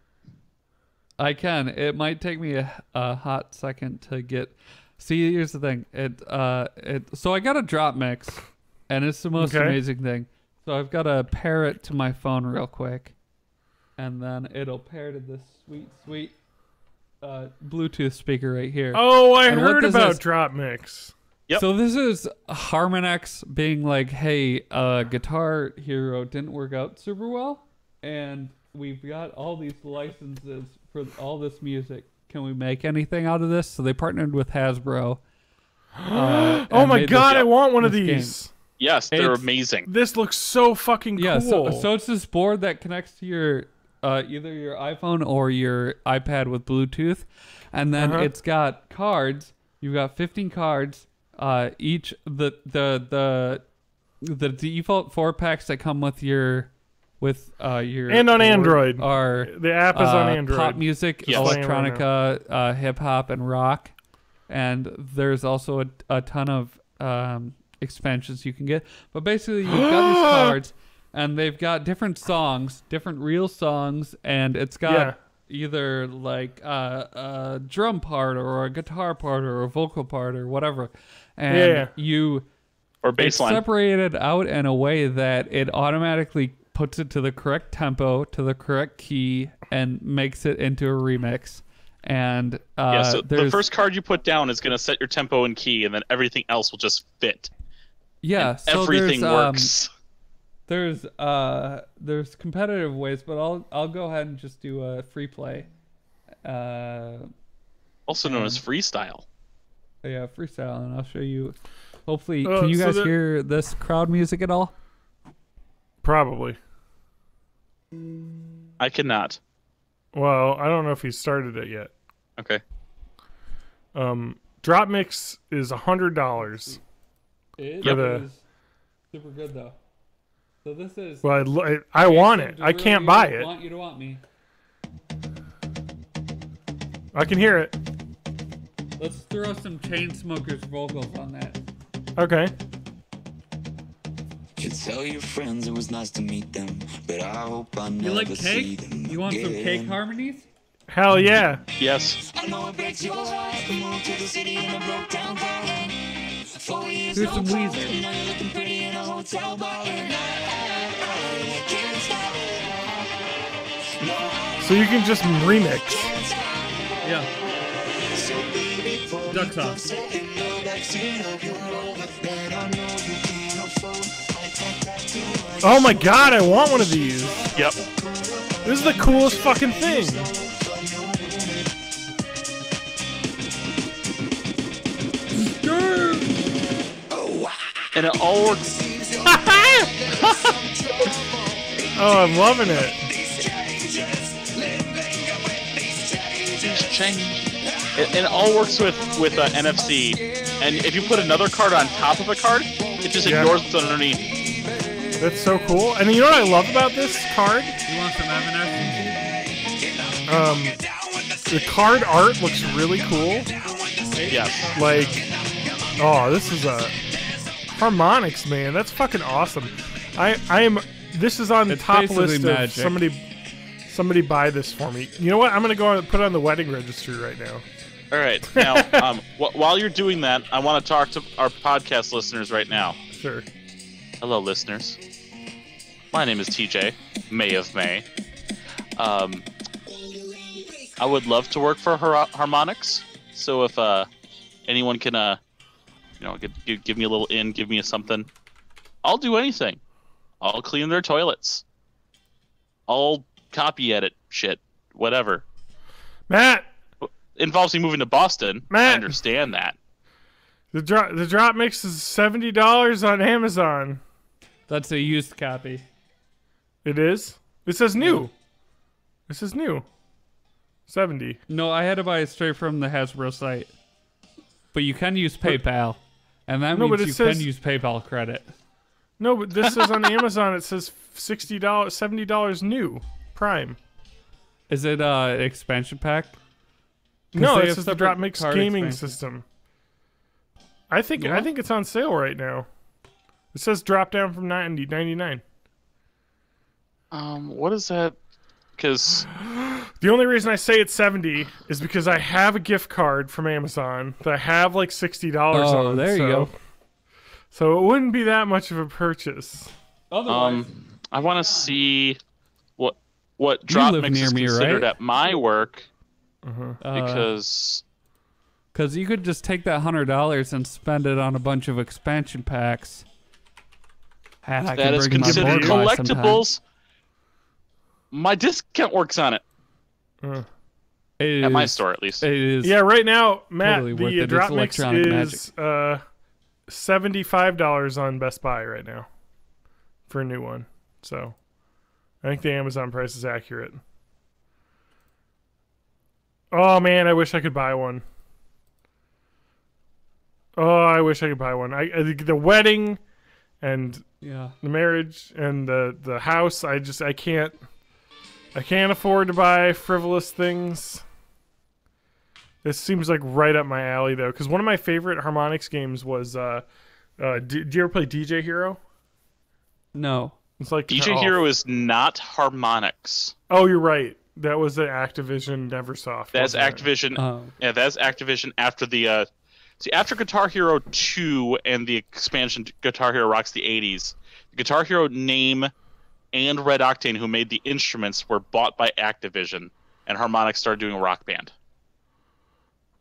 I can. It might take me a hot second to get. See, here's the thing. So I got a drop mix, and it's the most amazing thing. So I've got to pair it to my phone real quick, and then it'll pair to this sweet Bluetooth speaker right here. Oh, I heard about drop mix. Yep. So this is Harmonix being like, hey, Guitar Hero didn't work out super well, and we've got all these licenses for all this music. Can we make anything out of this? So they partnered with Hasbro. Oh my god, I want one of these. Game. Yes, they're amazing. This looks so fucking cool. Yeah, so it's this board that connects to your either your iPhone or your iPad with Bluetooth, and then it's got cards. You've got 15 cards. Each the default 4-packs that come with your and on Android are the app is on Android. Pop music, electronica, hip hop, and rock. And there's also a ton of expansions you can get. But basically, you've got these cards, and they've got different songs, different real songs, and it's got either like a drum part or a guitar part or a vocal part or whatever. And it's separated out in a way that it automatically puts it to the correct tempo, to the correct key, and makes it into a remix. And so the first card you put down is going to set your tempo and key, and then everything else will just fit. Yeah, and so everything works. There's competitive ways, but I'll go ahead and just do a free play. Also known as freestyle. Yeah, freestyle, and I'll show you. Hopefully, can you guys hear this crowd music at all? Probably. I cannot. Well, I don't know if he started it yet. Okay. Drop mix is $100. It is super good though. So this is. Well, I want it. I can't buy it. I want you to want me. I can hear it. Let's throw some Chainsmokers vocals on that. Okay. You tell your friends it was nice to meet them, but I hope I never see them. You want some cake harmonies? Hell yeah. Yes. I know it breaks your heart to move to the city in a broke down car. 4 years Here's some Weezer. Now you're looking pretty in a hotel bar. So you can just remix. Yeah. Duck sauce. Oh my god, I want one of these. Yep. This is the coolest fucking thing. And it all works. Oh, I'm loving it. And it all works with NFC. And if you put another card on top of a card, it just ignores what's underneath. That's so cool. And you know what I love about this card? You want some Evanescence? The card art looks really cool. Yes. Like, oh, this is a Harmonix, man. That's fucking awesome. I am. This is on the top list of somebody buy this for me. You know what? I'm gonna go and put it on the wedding registry right now. All right. Now, while you're doing that, I want to talk to our podcast listeners right now. Sure. Hello, listeners. My name is TJ, May of May. I would love to work for Harmonix. So if anyone can, give me a little give me something, I'll do anything. I'll clean their toilets. I'll copy edit shit, whatever. Matt. Involves me moving to Boston. Matt. I understand that. The drop mix is $70 on Amazon. That's a used copy. It is? It says new. This is new. 70. No, I had to buy it straight from the Hasbro site. But you can use PayPal. And that means you can use PayPal credit. No, but this says on Amazon, it says $60, $70 new. Prime. Is it an expansion pack? No, it says the Drop Mix gaming system. I think it's on sale right now. It says drop down from $99. What is that? Because the only reason I say it's 70 is because I have a gift card from Amazon that I have like $60 on. Oh, there you go. So it wouldn't be that much of a purchase. Otherwise, I want to see what Drop Mix is considered at my work. Because you could just take that $100 and spend it on a bunch of expansion packs. That is considered collectibles. My discount works on it. At my store, at least. It is. Yeah, right now, Matt, totally the Drop Mix is $75 on Best Buy right now for a new one. So I think the Amazon price is accurate. Oh man, I wish I could buy one. Oh, I wish I could buy one. The wedding and the marriage and the house, I can't afford to buy frivolous things. This seems like right up my alley though, because one of my favorite Harmonix games was do you ever play DJ Hero? No. It's like DJ Hero is not Harmonix. Oh, you're right. That was the Activision Neversoft. That's Activision. Yeah, that's Activision after the after Guitar Hero 2 and the expansion Guitar Hero Rocks the 80s. The Guitar Hero name and Red Octane, who made the instruments, were bought by Activision, and Harmonix started doing Rock Band.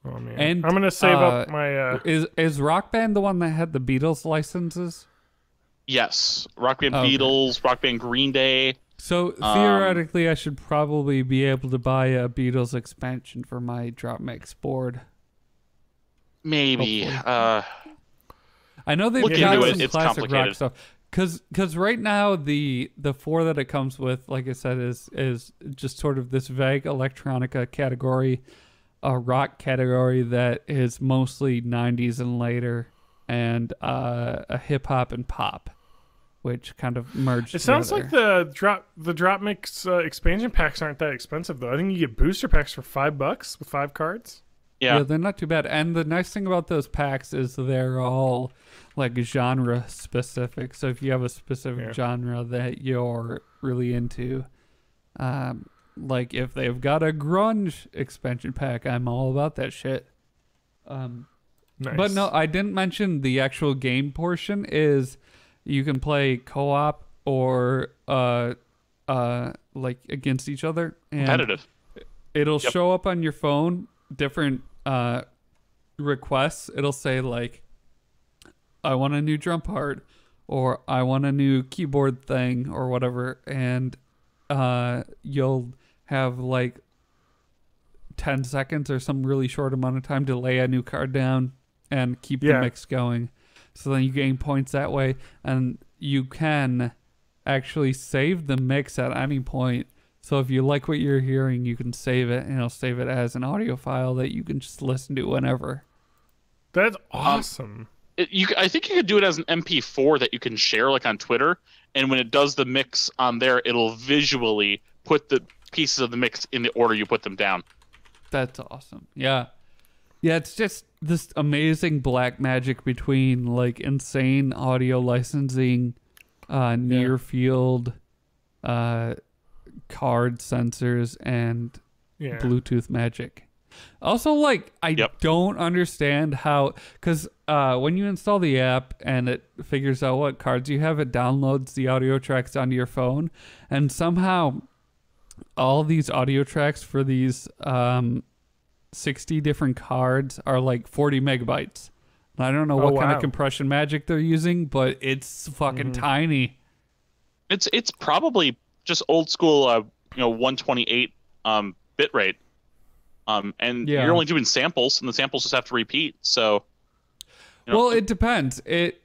Oh man. And I'm gonna save up my Is Rock Band the one that had the Beatles licenses? Yes. Rock Band Beatles, Rock Band Green Day. So theoretically, I should probably be able to buy a Beatles expansion for my Drop Mix board. Maybe. I know they've got some classic rock stuff. Because right now the 4 that it comes with, like I said, is just sort of this vague electronica category, a rock category that is mostly 90s and later, and a hip hop and pop, which kind of merged. It sounds like the Drop Mix expansion packs aren't that expensive though. I think you get booster packs for $5 with 5 cards. Yeah, they're not too bad. And the nice thing about those packs is they're all like genre specific. So if you have a specific genre that you're really into, like if they've got a grunge expansion pack, I'm all about that shit. Nice. But no, I didn't mention the actual game portion is you can play co-op or like against each other. And competitive. It'll show up on your phone, different requests. It'll say like, I want a new drum part, or I want a new keyboard thing, or whatever, and you'll have like 10 seconds or some really short amount of time to lay a new card down and keep the mix going. So then you gain points that way, and you can actually save the mix at any point. So if you like what you're hearing, you can save it, and it'll save it as an audio file that you can just listen to whenever. That's awesome. I think you could do it as an MP4 that you can share, like on Twitter, and when it does the mix on there, it'll visually put the pieces of the mix in the order you put them down. That's awesome. Yeah. Yeah, it's just this amazing black magic between like insane audio licensing, near field, card sensors, and Bluetooth magic. Also, like, I don't understand how, because when you install the app and it figures out what cards you have, it downloads the audio tracks onto your phone, and somehow all these audio tracks for these 60 different cards are like 40 megabytes. And I don't know what kind of compression magic they're using, but it's fucking tiny. It's probably just old school, 128 bit rate. And you're only doing samples, and the samples just have to repeat. So, well, it depends. If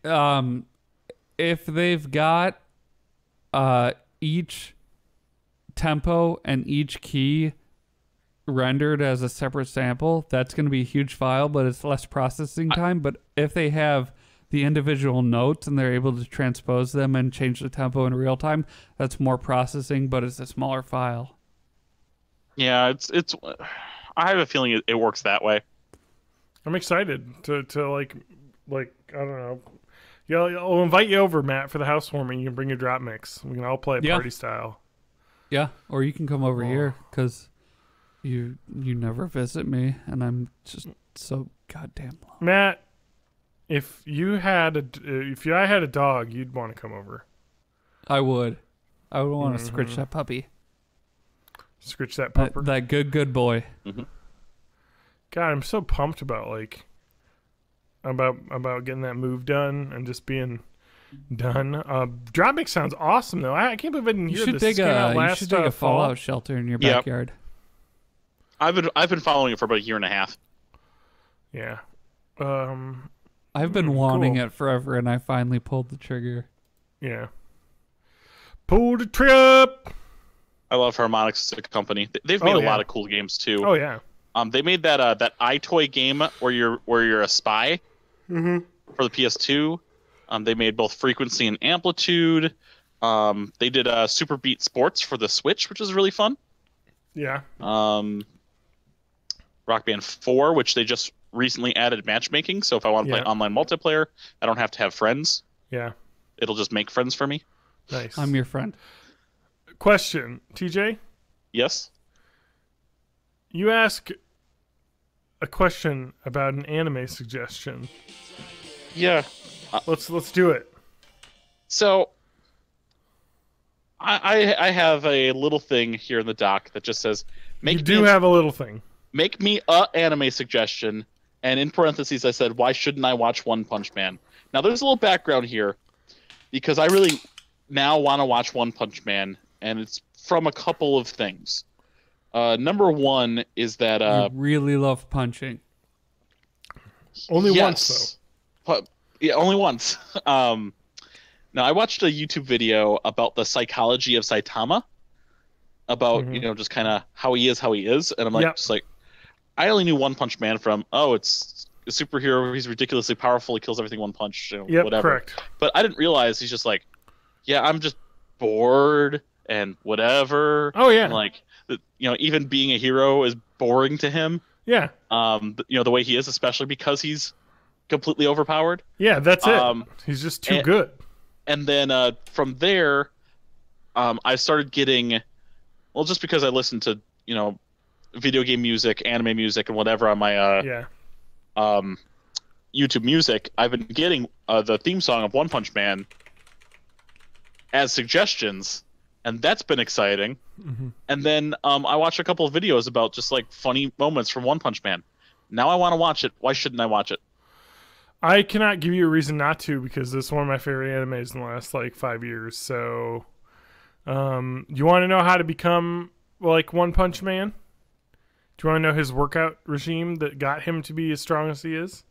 they've got each tempo and each key rendered as a separate sample, that's going to be a huge file, but it's less processing time. But if they have the individual notes and they're able to transpose them and change the tempo in real time, that's more processing, but it's a smaller file. Yeah, it's. I have a feeling it works that way. I'm excited to like I don't know. Yeah, I'll invite you over, Matt, for the housewarming. You can bring your drop mix. We can all play party style. Yeah, or you can come over here because you never visit me, and I'm just so goddamn low. Matt, if I had a dog, you'd want to come over. I would want to scritch that puppy. Scritch that pupper. That good boy. Mm-hmm. God, I'm so pumped about about getting that move done and just being done. Drop mix sounds awesome though. I can't believe I didn't hear this. You should dig a fallout shelter in your backyard. I've been following it for about a year and a half. Yeah. I've been wanting it forever, and I finally pulled the trigger. Yeah. Pull the trigger. I love Harmonix as a company. They've made a lot of cool games too. Oh yeah. They made that iToy game where you're a spy for the PS2. They made both Frequency and Amplitude. They did Super Beat Sports for the Switch, which is really fun. Yeah. Rock Band 4, which they just recently added matchmaking. So if I want to play online multiplayer, I don't have to have friends. Yeah. It'll just make friends for me. Nice. I'm your friend. Question, TJ? Yes? You ask a question about an anime suggestion. Yeah. Let's do it. So I have a little thing here in the doc that just says have a little thing. Make me a anime suggestion, and in parentheses I said, why shouldn't I watch One Punch Man? Now there's a little background here because I really now want to watch One Punch Man, and it's from a couple of things. Number one is that you really love punching. Only once though. Yeah, only once. Now I watched a YouTube video about the psychology of Saitama, about just kind of how he is, and I'm like, just like, I only knew One Punch Man from it's a superhero. He's ridiculously powerful. He kills everything one punch. Whatever. Correct. But I didn't realize he's just like, I'm just bored and whatever. Oh yeah. And like, even being a hero is boring to him. Yeah. The way he is, especially because he's completely overpowered. Yeah, that's it. He's just too good. And then from there, I started getting, just because I listened to video game music, anime music, and whatever on my YouTube Music, I've been getting the theme song of One Punch Man as suggestions, and that's been exciting. And then I watched a couple of videos about just like funny moments from One Punch Man. Now I want to watch it. Why shouldn't I watch it? I cannot give you a reason not to, because it's one of my favorite animes in the last 5 years. So, you want to know how to become like One Punch Man? Do you want to know his workout regime that got him to be as strong as he is?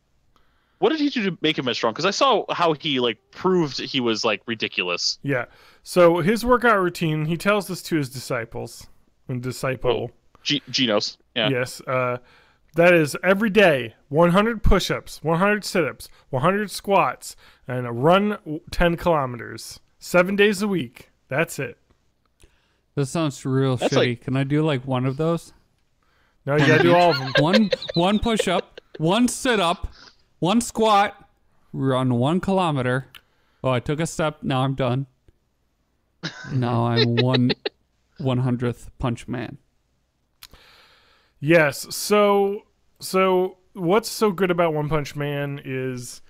What did he do to make him as strong? Because I saw how he proved he was ridiculous. Yeah. So his workout routine, he tells this to his disciples. Genos. Yeah. Yes. That is every day, 100 push-ups, 100 sit-ups, 100 squats, and a run 10 kilometers. 7 days a week. That's it. This sounds real shitty. Can I do one of those? No, you gotta do all of them. One push-up, one sit-up, one squat, run 1 kilometer. Oh, I took a step. Now I'm done. Now I'm 1/100th Punch Man. Yes. So what's so good about One Punch Man is,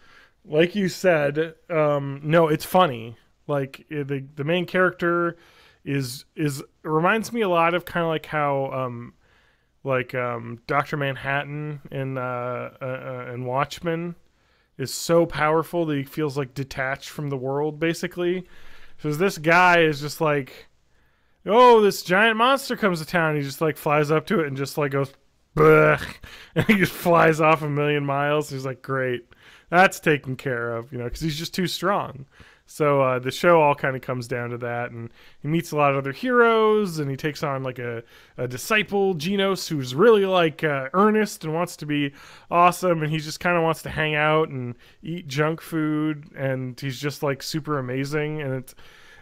like you said, no, it's funny. The main character is reminds me a lot of kind of like how Dr. Manhattan in Watchmen is so powerful that he feels detached from the world, basically. So this guy is just this giant monster comes to town. He just flies up to it and just goes, blech, and he just flies off 1,000,000 miles. He's great, that's taken care of, because he's just too strong. So the show all kind of comes down to that, and he meets a lot of other heroes, and he takes on like a disciple, Genos, who's really like earnest and wants to be awesome, and he just kind of wants to hang out and eat junk food, and he's just like super amazing, and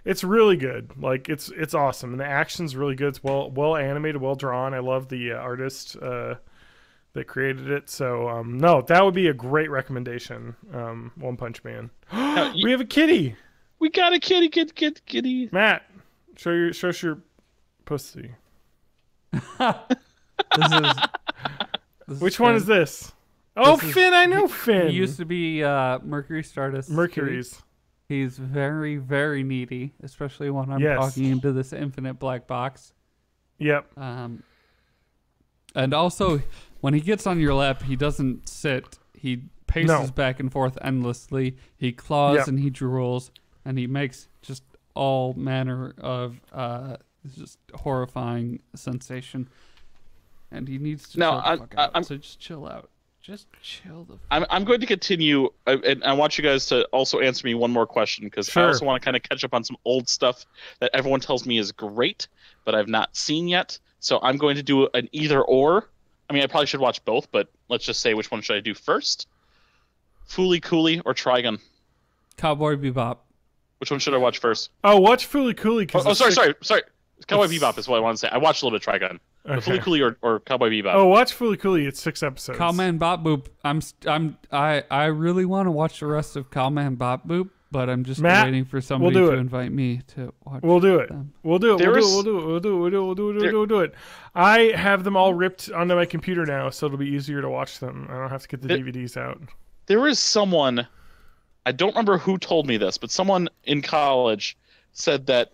it's really good. Like it's awesome, and the action's really good. It's well animated, well drawn. I love the artist that created it. So no, that would be a great recommendation. One Punch Man. We have a kitty. We got a kitty, kitty. Matt, show us your pussy. Which one is this? Oh, Finn, I know Finn. He used to be Mercury Stardust. Mercury's. He's very, very needy, especially when I'm talking into this infinite black box. Yep. And also, when he gets on your lap, he doesn't sit. He paces back and forth endlessly. He claws and he drools, and he makes just all manner of just horrifying sensation. And he needs to chill the fuck out. So just chill out. Just chill the fuck I'm going to continue, and I want you guys to also answer me one more question, because I also want to kind of catch up on some old stuff that everyone tells me is great, but I've not seen yet. So I'm going to do an either or. I mean, I probably should watch both, but let's just say which one should I do first? Foolie Cooley or Trigun? Cowboy Bebop. Which one should I watch first? Oh, watch Foolie Cooley. Sorry. Cowboy Bebop is what I want to say. I watched a little bit of Trigun. Okay. Foolie Cooley or Cowboy Bebop? Oh, watch Foolie Cooley. It's 6 episodes. Cowman Bop Boop. I really want to watch the rest of Cowman Bop Boop, but I'm just waiting for somebody to invite me to watch. We'll do it. Them. We'll do it. I have them all ripped onto my computer now, so it'll be easier to watch them. I don't have to get the DVDs out. There is someone, I don't remember who told me this, but someone in college said that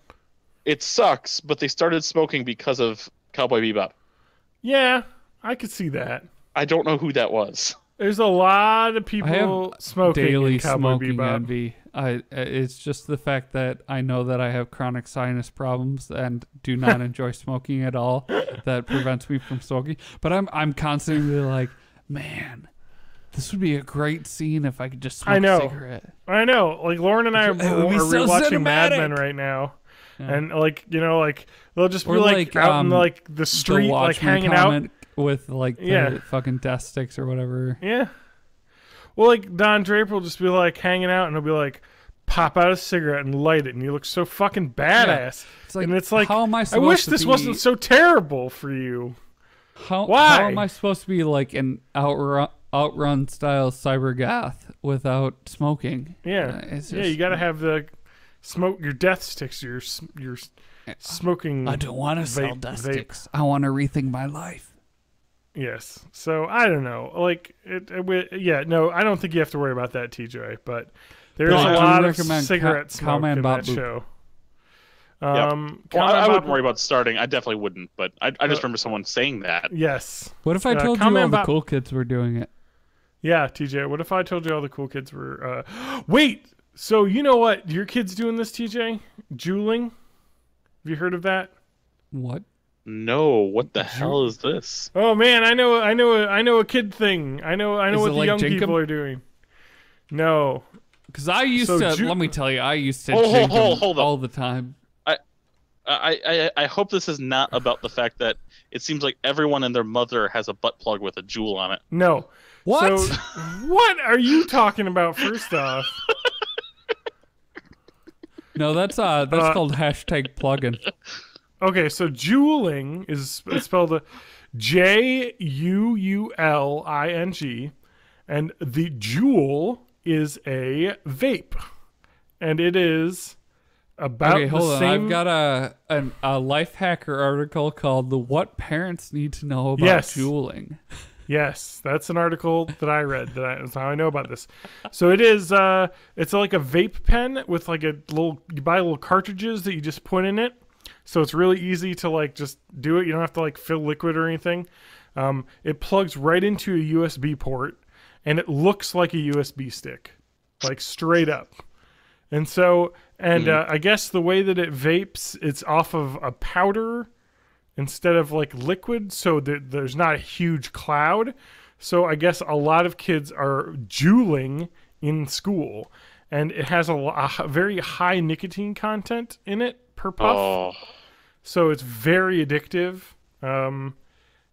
it sucks, but they started smoking because of Cowboy Bebop. Yeah, I could see that. I don't know who that was. There's a lot of people smoking daily in Cowboy smoking Bebop. envy. It's just the fact that I know that I have chronic sinus problems and do not enjoy smoking at all that prevents me from smoking. But I'm constantly like, man, this would be a great scene if I could just smoke a cigarette. I know. Like Lauren and I are rewatching Mad Men right now. Yeah. And like they'll just be like out in like the street, like hanging out with like the fucking death sticks or whatever. Yeah. Well, like Don Draper will just be like hanging out, and he'll be like, pop out a cigarette and light it, and you look so fucking badass. Yeah. It's like, how am I wish this wasn't so terrible for you. Why? How am I supposed to be like an outrun style cybergoth without smoking? Yeah, you got to have the smoke your death sticks, your smoking. I don't want to sell death sticks. I want to rethink my life. Yes. So I don't know. Like no, I don't think you have to worry about that, TJ. But there's a lot of cigarette smoke in that show. Well, I wouldn't worry about starting. I definitely wouldn't. But I just remember someone saying that. Yes. What if I told you all the cool kids were doing it? Yeah, TJ. What if I told you all the cool kids were? Wait. So you know what? Your kid's doing this, TJ? Juuling? Have you heard of that? What? No. What the hell is this? Oh man, I know a kid thing. I know what the young people are doing. No. Because I used to. Let me tell you, I used to hold all the time. I hope this is not about the fact that it seems like everyone and their mother has a butt plug with a jewel on it. No. What? So, what are you talking about? First off. No, that's called hashtag plugin. Okay, so juuling is spelled Juuling, and the jewel is a vape, and it is about okay, hold the on. same. I've got a life hacker article called "The What Parents Need to Know About Juuling." Yes, that's an article that I read. That's how I know about this. So it is. It's like a vape pen with like a little. You buy little cartridges that you just put in it, so it's really easy to like just do it. You don't have to like fill liquid or anything. It plugs right into a USB port, and it looks like a USB stick, like straight up. And so, I guess the way that it vapes, it's off of a powder instead of like liquid, so there's not a huge cloud. So I guess a lot of kids are juuling in school, and it has a very high nicotine content in it per puff. Oh. So it's very addictive.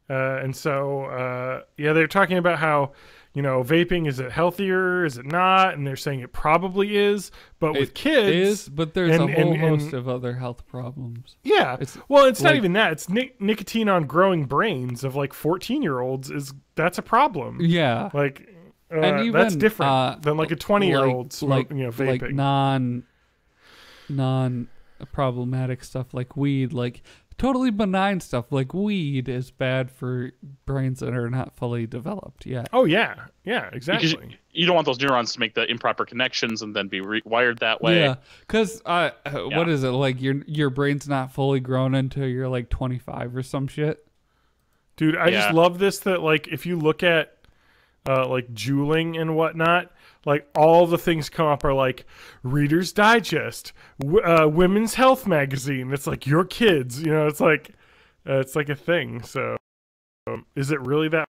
And so, they're talking about how, vaping, is it healthier? Is it not? And they're saying it probably is. But with kids... It is, but there's a whole host of other health problems. Yeah. It's not even that. It's nicotine on growing brains of like 14-year-olds. That's a problem. Yeah. Like, and even, that's different than like a 20-year-old vaping. Like non-problematic stuff like weed, like... Totally benign stuff like weed is bad for brains that are not fully developed yet. Oh, yeah. Yeah, exactly. Because you don't want those neurons to make the improper connections and then be rewired that way. Yeah, because what is it? Like your brain's not fully grown until you're like 25 or some shit? Dude, I just love this that, like, if you look at, like, juuling and whatnot, like, all the things come up are like Reader's Digest, Women's Health Magazine. It's like your kids, it's like a thing. So, is it really that?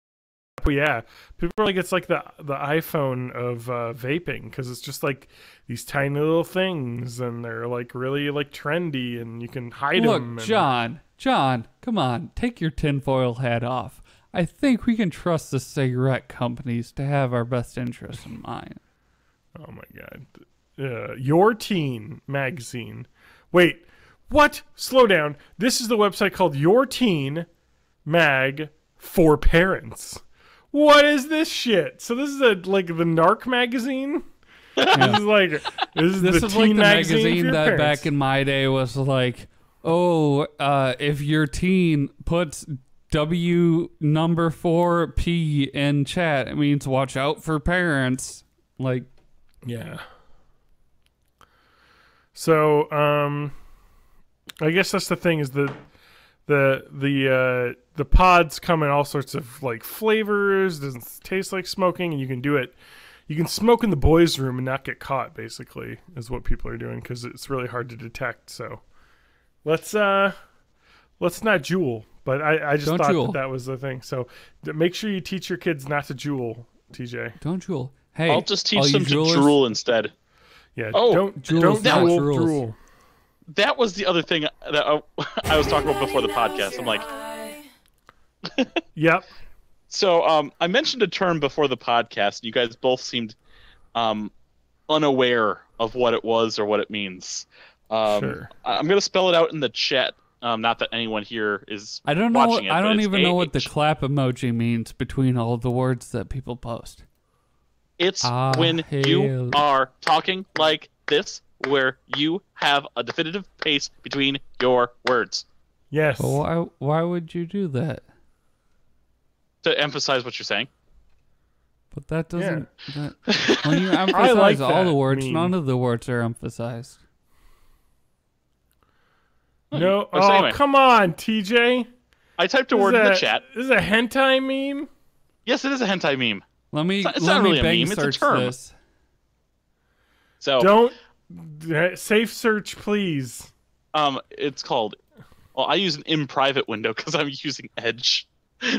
Well, yeah, people are like, it's like the iPhone of vaping, because it's just like these tiny little things, and they're like really like trendy, and you can hide them. Look, John, come on, take your tinfoil hat off. I think we can trust the cigarette companies to have our best interests in mind. Oh my God. Your Teen magazine. Wait, what? Slow down. This is the website called Your Teen Mag for Parents. What is this shit? So this is like the Narc magazine? Yeah. This is the teen like the magazine that parents. Back in my day was like, if your teen puts W4P in chat, it means watch out for parents. Like, yeah. So, I guess that's the thing, is the pods come in all sorts of like flavors. Doesn't taste like smoking, and you can do it. You can smoke in the boys' room and not get caught. Basically, is what people are doing, because it's really hard to detect. So, let's not juul. But I just thought that was the thing. So make sure you teach your kids not to juul, TJ. Don't juul. Hey, I'll just teach them to drool instead. Yeah. Oh, don't drool. That was the other thing that I was talking about before the podcast. I'm like, yep. So I mentioned a term before the podcast, and you guys both seemed unaware of what it was or what it means. Sure. I'm going to spell it out in the chat. Not that anyone here is I don't know. watching it, I don't even know what the AH. clap emoji means between all of the words that people post. It's when you are talking like this, where you have a definitive pace between your words. Yes. Well, why would you do that? To emphasize what you're saying. But that doesn't... when you emphasize all the words, none of the words are emphasized. No. So oh, anyway, come on, TJ. I typed a word in the chat. This is a hentai meme? Yes, it is a hentai meme. Let me it's not really bang a meme, search it's a term. this. So don't safe search, please. It's called. Well, I use an in private window because I'm using Edge,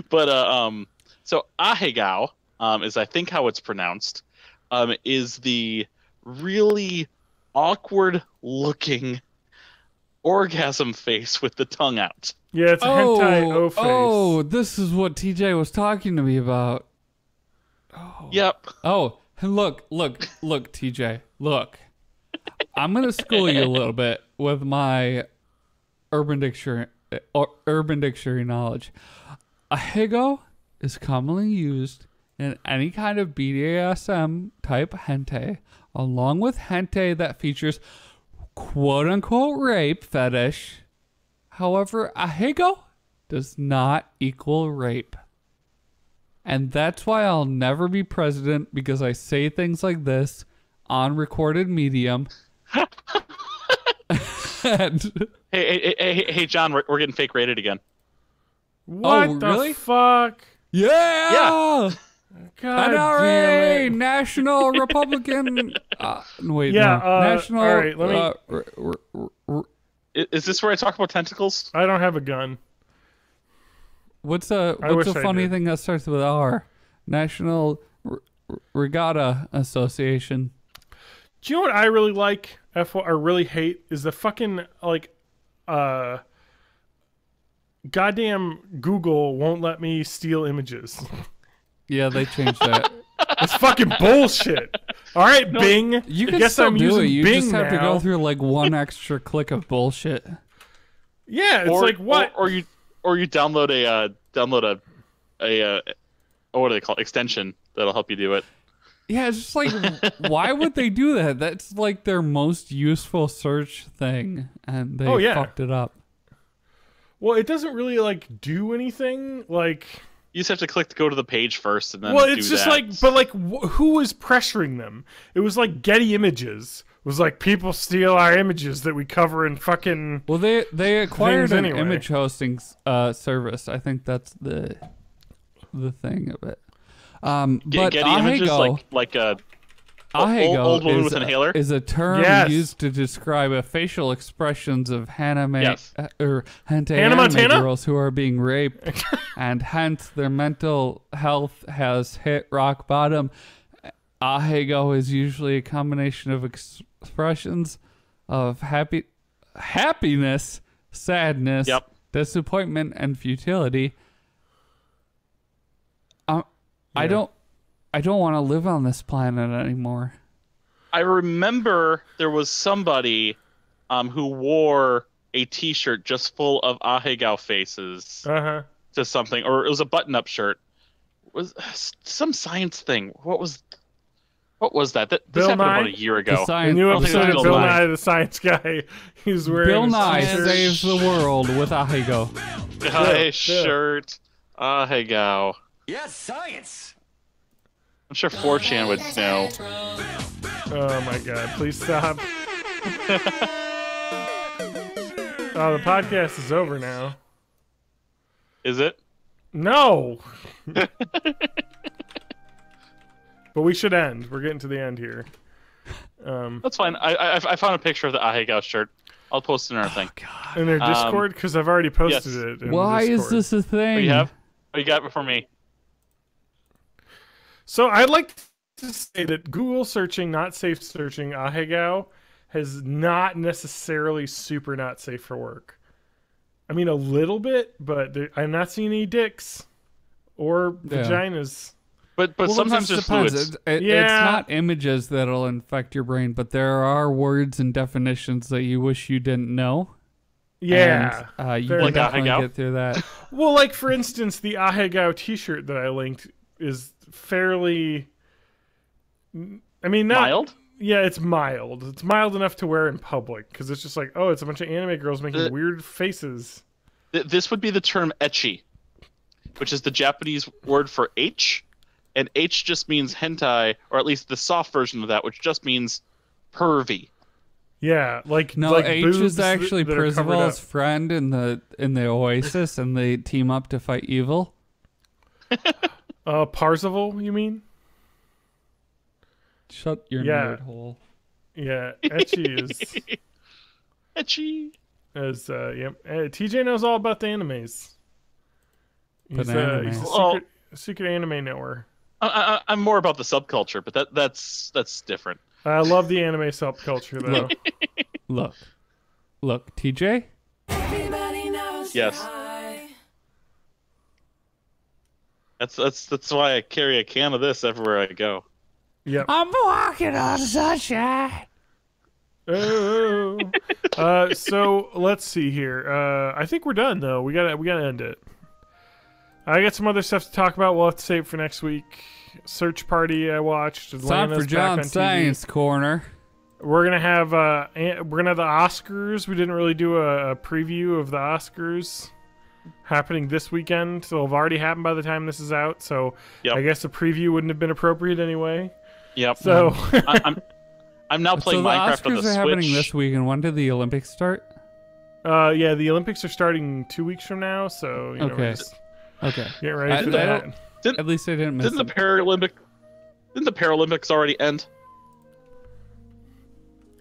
but so ahegao is I think how it's pronounced. Is the really awkward looking orgasm face with the tongue out. Yeah, it's a hentai O face. Oh, this is what TJ was talking to me about. Oh. Yep. Oh, look, TJ, look. I'm gonna school you a little bit with my Urban Dictionary knowledge. Ahegao is commonly used in any kind of BDSM type hentai, along with hentai that features quote-unquote rape fetish. However, ahegao does not equal rape. And that's why I'll never be president, because I say things like this on recorded medium. Hey, John, we're getting fake rated again. What the fuck? Yeah! God NRA, damn it. National Republican. Wait, yeah, no. National. All right, let me. Is this where I talk about tentacles? I don't have a gun. What's a funny thing that starts with R? National Regatta Association. Do you know what I really like? Or really hate is the fucking goddamn Google won't let me steal images. Yeah, they changed that. It's fucking bullshit. All right, Bing. You can guess still I'm do using it. You Bing just have to now. go through like one extra click of bullshit. Yeah, it's like what? Or you download a what do they call it? Extension that'll help you do it. Yeah, it's just like, why would they do that? That's like their most useful search thing, and they fucked it up. Well, it doesn't really like do anything. Like you just have to click to go to the page first, and then. Well, it's just like, but like, who was pressuring them? It was like Getty Images. It was like people steal our images that we cover in fucking. Well, they acquired an anyway. image hosting service. I think that's the thing of it. But Getty Images, like a old woman with an inhaler, is a term used to describe a facial expressions of or hentai anime girls who are being raped, and hence their mental health has hit rock bottom. Ahegao is usually a combination of expressions of happiness, sadness, disappointment, and futility. I don't want to live on this planet anymore. I remember there was somebody who wore a T-shirt just full of Ahegao faces to something, or it was a button-up shirt. It was some science thing. What was that? This happened about a year ago. The new episode of Bill Nye the Science Guy. He's wearing Bill Nye saves the world with Ahegao. A shirt, Ahegao. Yes, science. I'm sure 4chan would know. Oh my god, please stop. Oh, the podcast is over now. Is it? No! But we should end. We're getting to the end here. That's fine. I found a picture of the Ahegao shirt. I'll post it in our thing. God. In their Discord? Because I've already posted it in Why Discord. is this a thing? Oh, you have? Oh, you got it before me. So I'd like to say that Google searching, not safe searching Ahegao has not necessarily super not safe for work. I mean, a little bit, but I'm not seeing any dicks or vaginas. But sometimes there's fluids. It's not images that'll infect your brain, but there are words and definitions that you wish you didn't know. Yeah. And, you can definitely get through that. Well, like, for instance, the Ahegao t-shirt that I linked is fairly... I mean, not... Mild? Yeah, it's mild. It's mild enough to wear in public, because it's just like, oh, it's a bunch of anime girls making weird faces. This would be the term ecchi, which is the Japanese word for H, and H just means hentai, or at least the soft version of that, which just means pervy. Yeah, like no, like H is actually that Percival's friend in the Oasis, and they team up to fight evil. Parzival, you mean? Shut your nerd hole. Yeah, ecchi is ecchi. As TJ knows all about the animes. He's a secret anime knower. I'm more about the subculture, but that's different. I love the anime subculture though. Look, TJ. Everybody knows. Yes. That's why I carry a can of this everywhere I go. Yep. I'm walking on sunshine. Oh. So let's see here. I think we're done though. We gotta end it. I got some other stuff to talk about. We'll have to save it for next week. Search Party I watched. It's time for John's Science Corner. We're gonna have the Oscars. We didn't really do a preview of the Oscars happening this weekend. So it'll have already happened by the time this is out. So I guess a preview wouldn't have been appropriate anyway. Yep. So I'm now playing Minecraft on the Switch. The Oscars are happening this week, and when did the Olympics start? Yeah, the Olympics are starting 2 weeks from now. So you know, okay, get ready for that. At least I didn't miss Didn't the Paralympics already end?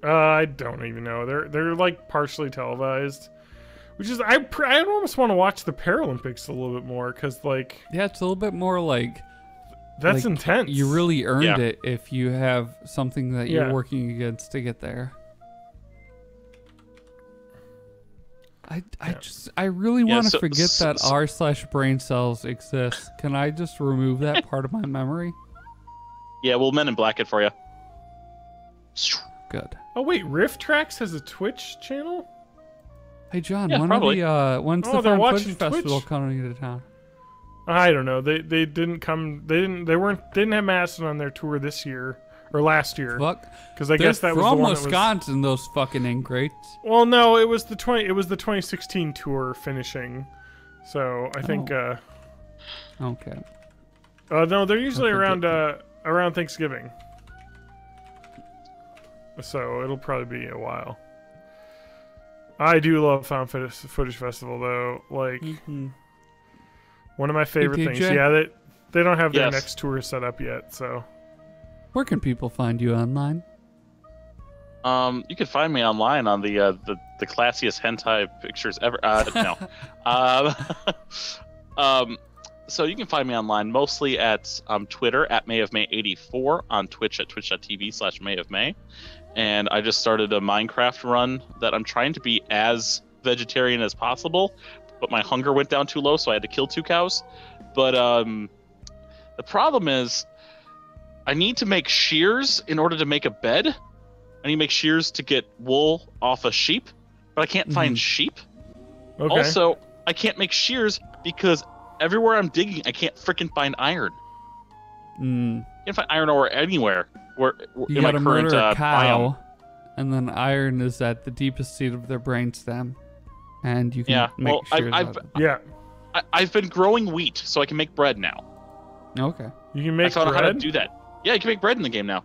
I don't even know. They're like partially televised, which is I almost want to watch the Paralympics a little bit more because like it's a little bit more like That's intense. You really earned it if you have something that you're Yeah. working against to get there. I really want to forget that r/brain cells exists. Can I just remove that part of my memory? Yeah, we'll Men in Black it for you. Good. Oh wait, Rift Tracks has a Twitch channel? Hey John, Yeah, when's the they're Fun watching Footage Festival Twitch. coming to town? I don't know. They didn't come. They didn't have Mastodon on their tour this year or last year. Fuck. Because I guess that was the from one Wisconsin. Those fucking ingrates. Well, no, it was the 2016 tour finishing. So I think. Okay. No, they're usually around Thanksgiving. So it'll probably be a while. I do love Found Footage Festival though. Like one of my favorite things. Yeah, they don't have their next tour set up yet. So where can people find you online? You can find me online on the classiest hentai pictures ever. No. So you can find me online mostly at Twitter at MayofMay84, on Twitch at twitch.tv/MayofMay. And I just started a Minecraft run that I'm trying to be as vegetarian as possible, but my hunger went down too low, so I had to kill 2 cows. But the problem is I need to make shears in order to make a bed. I need to make shears to get wool off a sheep, but I can't find sheep. Okay. Also, I can't make shears because everywhere I'm digging, I can't freaking find iron. I can't find iron ore anywhere. You gotta murder a cow, and then iron is at the deepest seat of their brainstem, and you can make shears out of it. I've been growing wheat, so I can make bread now. Okay. You can make I found out bread? how to do that. Yeah, you can make bread in the game now.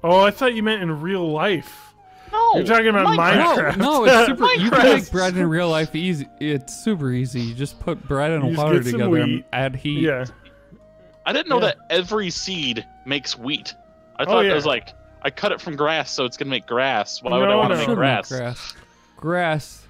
Oh, I thought you meant in real life. No, you're talking about Minecraft. No, it's super. You can make bread in real life easy. It's super easy. You just put bread and water together and add heat. Yeah. I didn't know that every seed makes wheat. I thought it was like, I cut it from grass, so it's going to make grass. Why would I want to make grass? Grass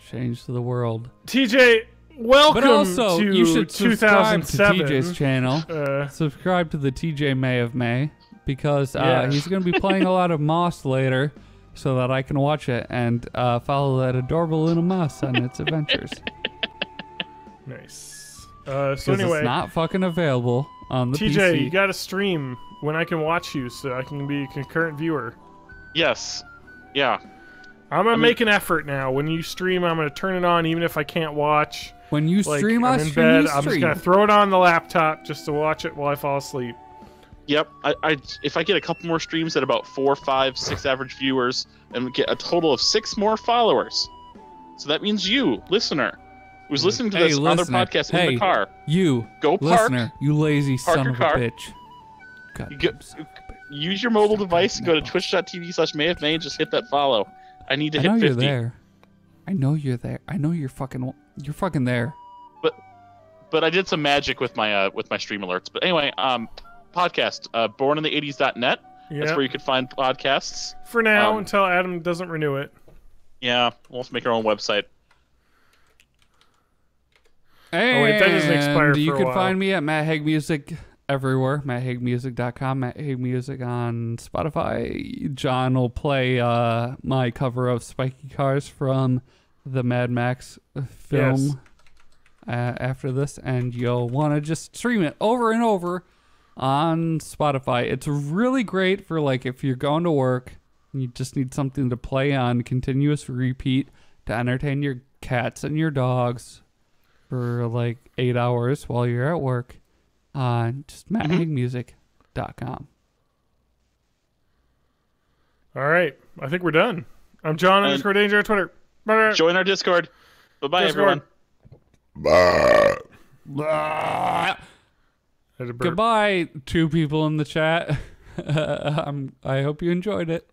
changed the world. TJ, welcome but also, to you should subscribe to 2007. TJ's channel. Subscribe to the TJ May of May, because he's going to be playing a lot of Moss later, so that I can watch it and follow that adorable little mouse on its adventures. Nice. So it's anyway, not fucking available on the TJ, PC. you got to stream when I can watch you, so I can be a concurrent viewer. Yes. Yeah. I'm gonna make an effort now. When you stream, I'm gonna turn it on, even if I can't watch. When you stream, I'm in bed. I'm just gonna throw it on the laptop just to watch it while I fall asleep. Yep. If I get a couple more streams at about 4, 5, 6 average viewers, and get a total of 6 more followers, so that means you, listener, who's listening to this on their podcast in the car. You go park, listener, you lazy son of a bitch. Use your mobile device, go to twitch.tv/mayofmay, and just hit that follow. I need to hit 50. You're there. I know you're there. I know you're fucking there. But I did some magic with my stream alerts. But anyway, podcast, bornintheeighties.net. That's where you could find podcasts. For now, until Adam doesn't renew it. Yeah, we'll have to make our own website. And wait, that doesn't expire for you a can while. find me at Matt Haig Music everywhere. MattHaigMusic.com, Matt Haig Music on Spotify. John will play my cover of Spiky Cars from the Mad Max film after this, and you'll want to just stream it over and over on Spotify. It's really great for like if you're going to work and you just need something to play on continuous repeat to entertain your cats and your dogs for like 8 hours while you're at work. Just MattHaigMusic.com. All right, I think we're done. I'm John _Danger on Twitter. Bye. Join our Discord. Bye-bye, everyone. Bye. Goodbye, 2 people in the chat. I hope you enjoyed it.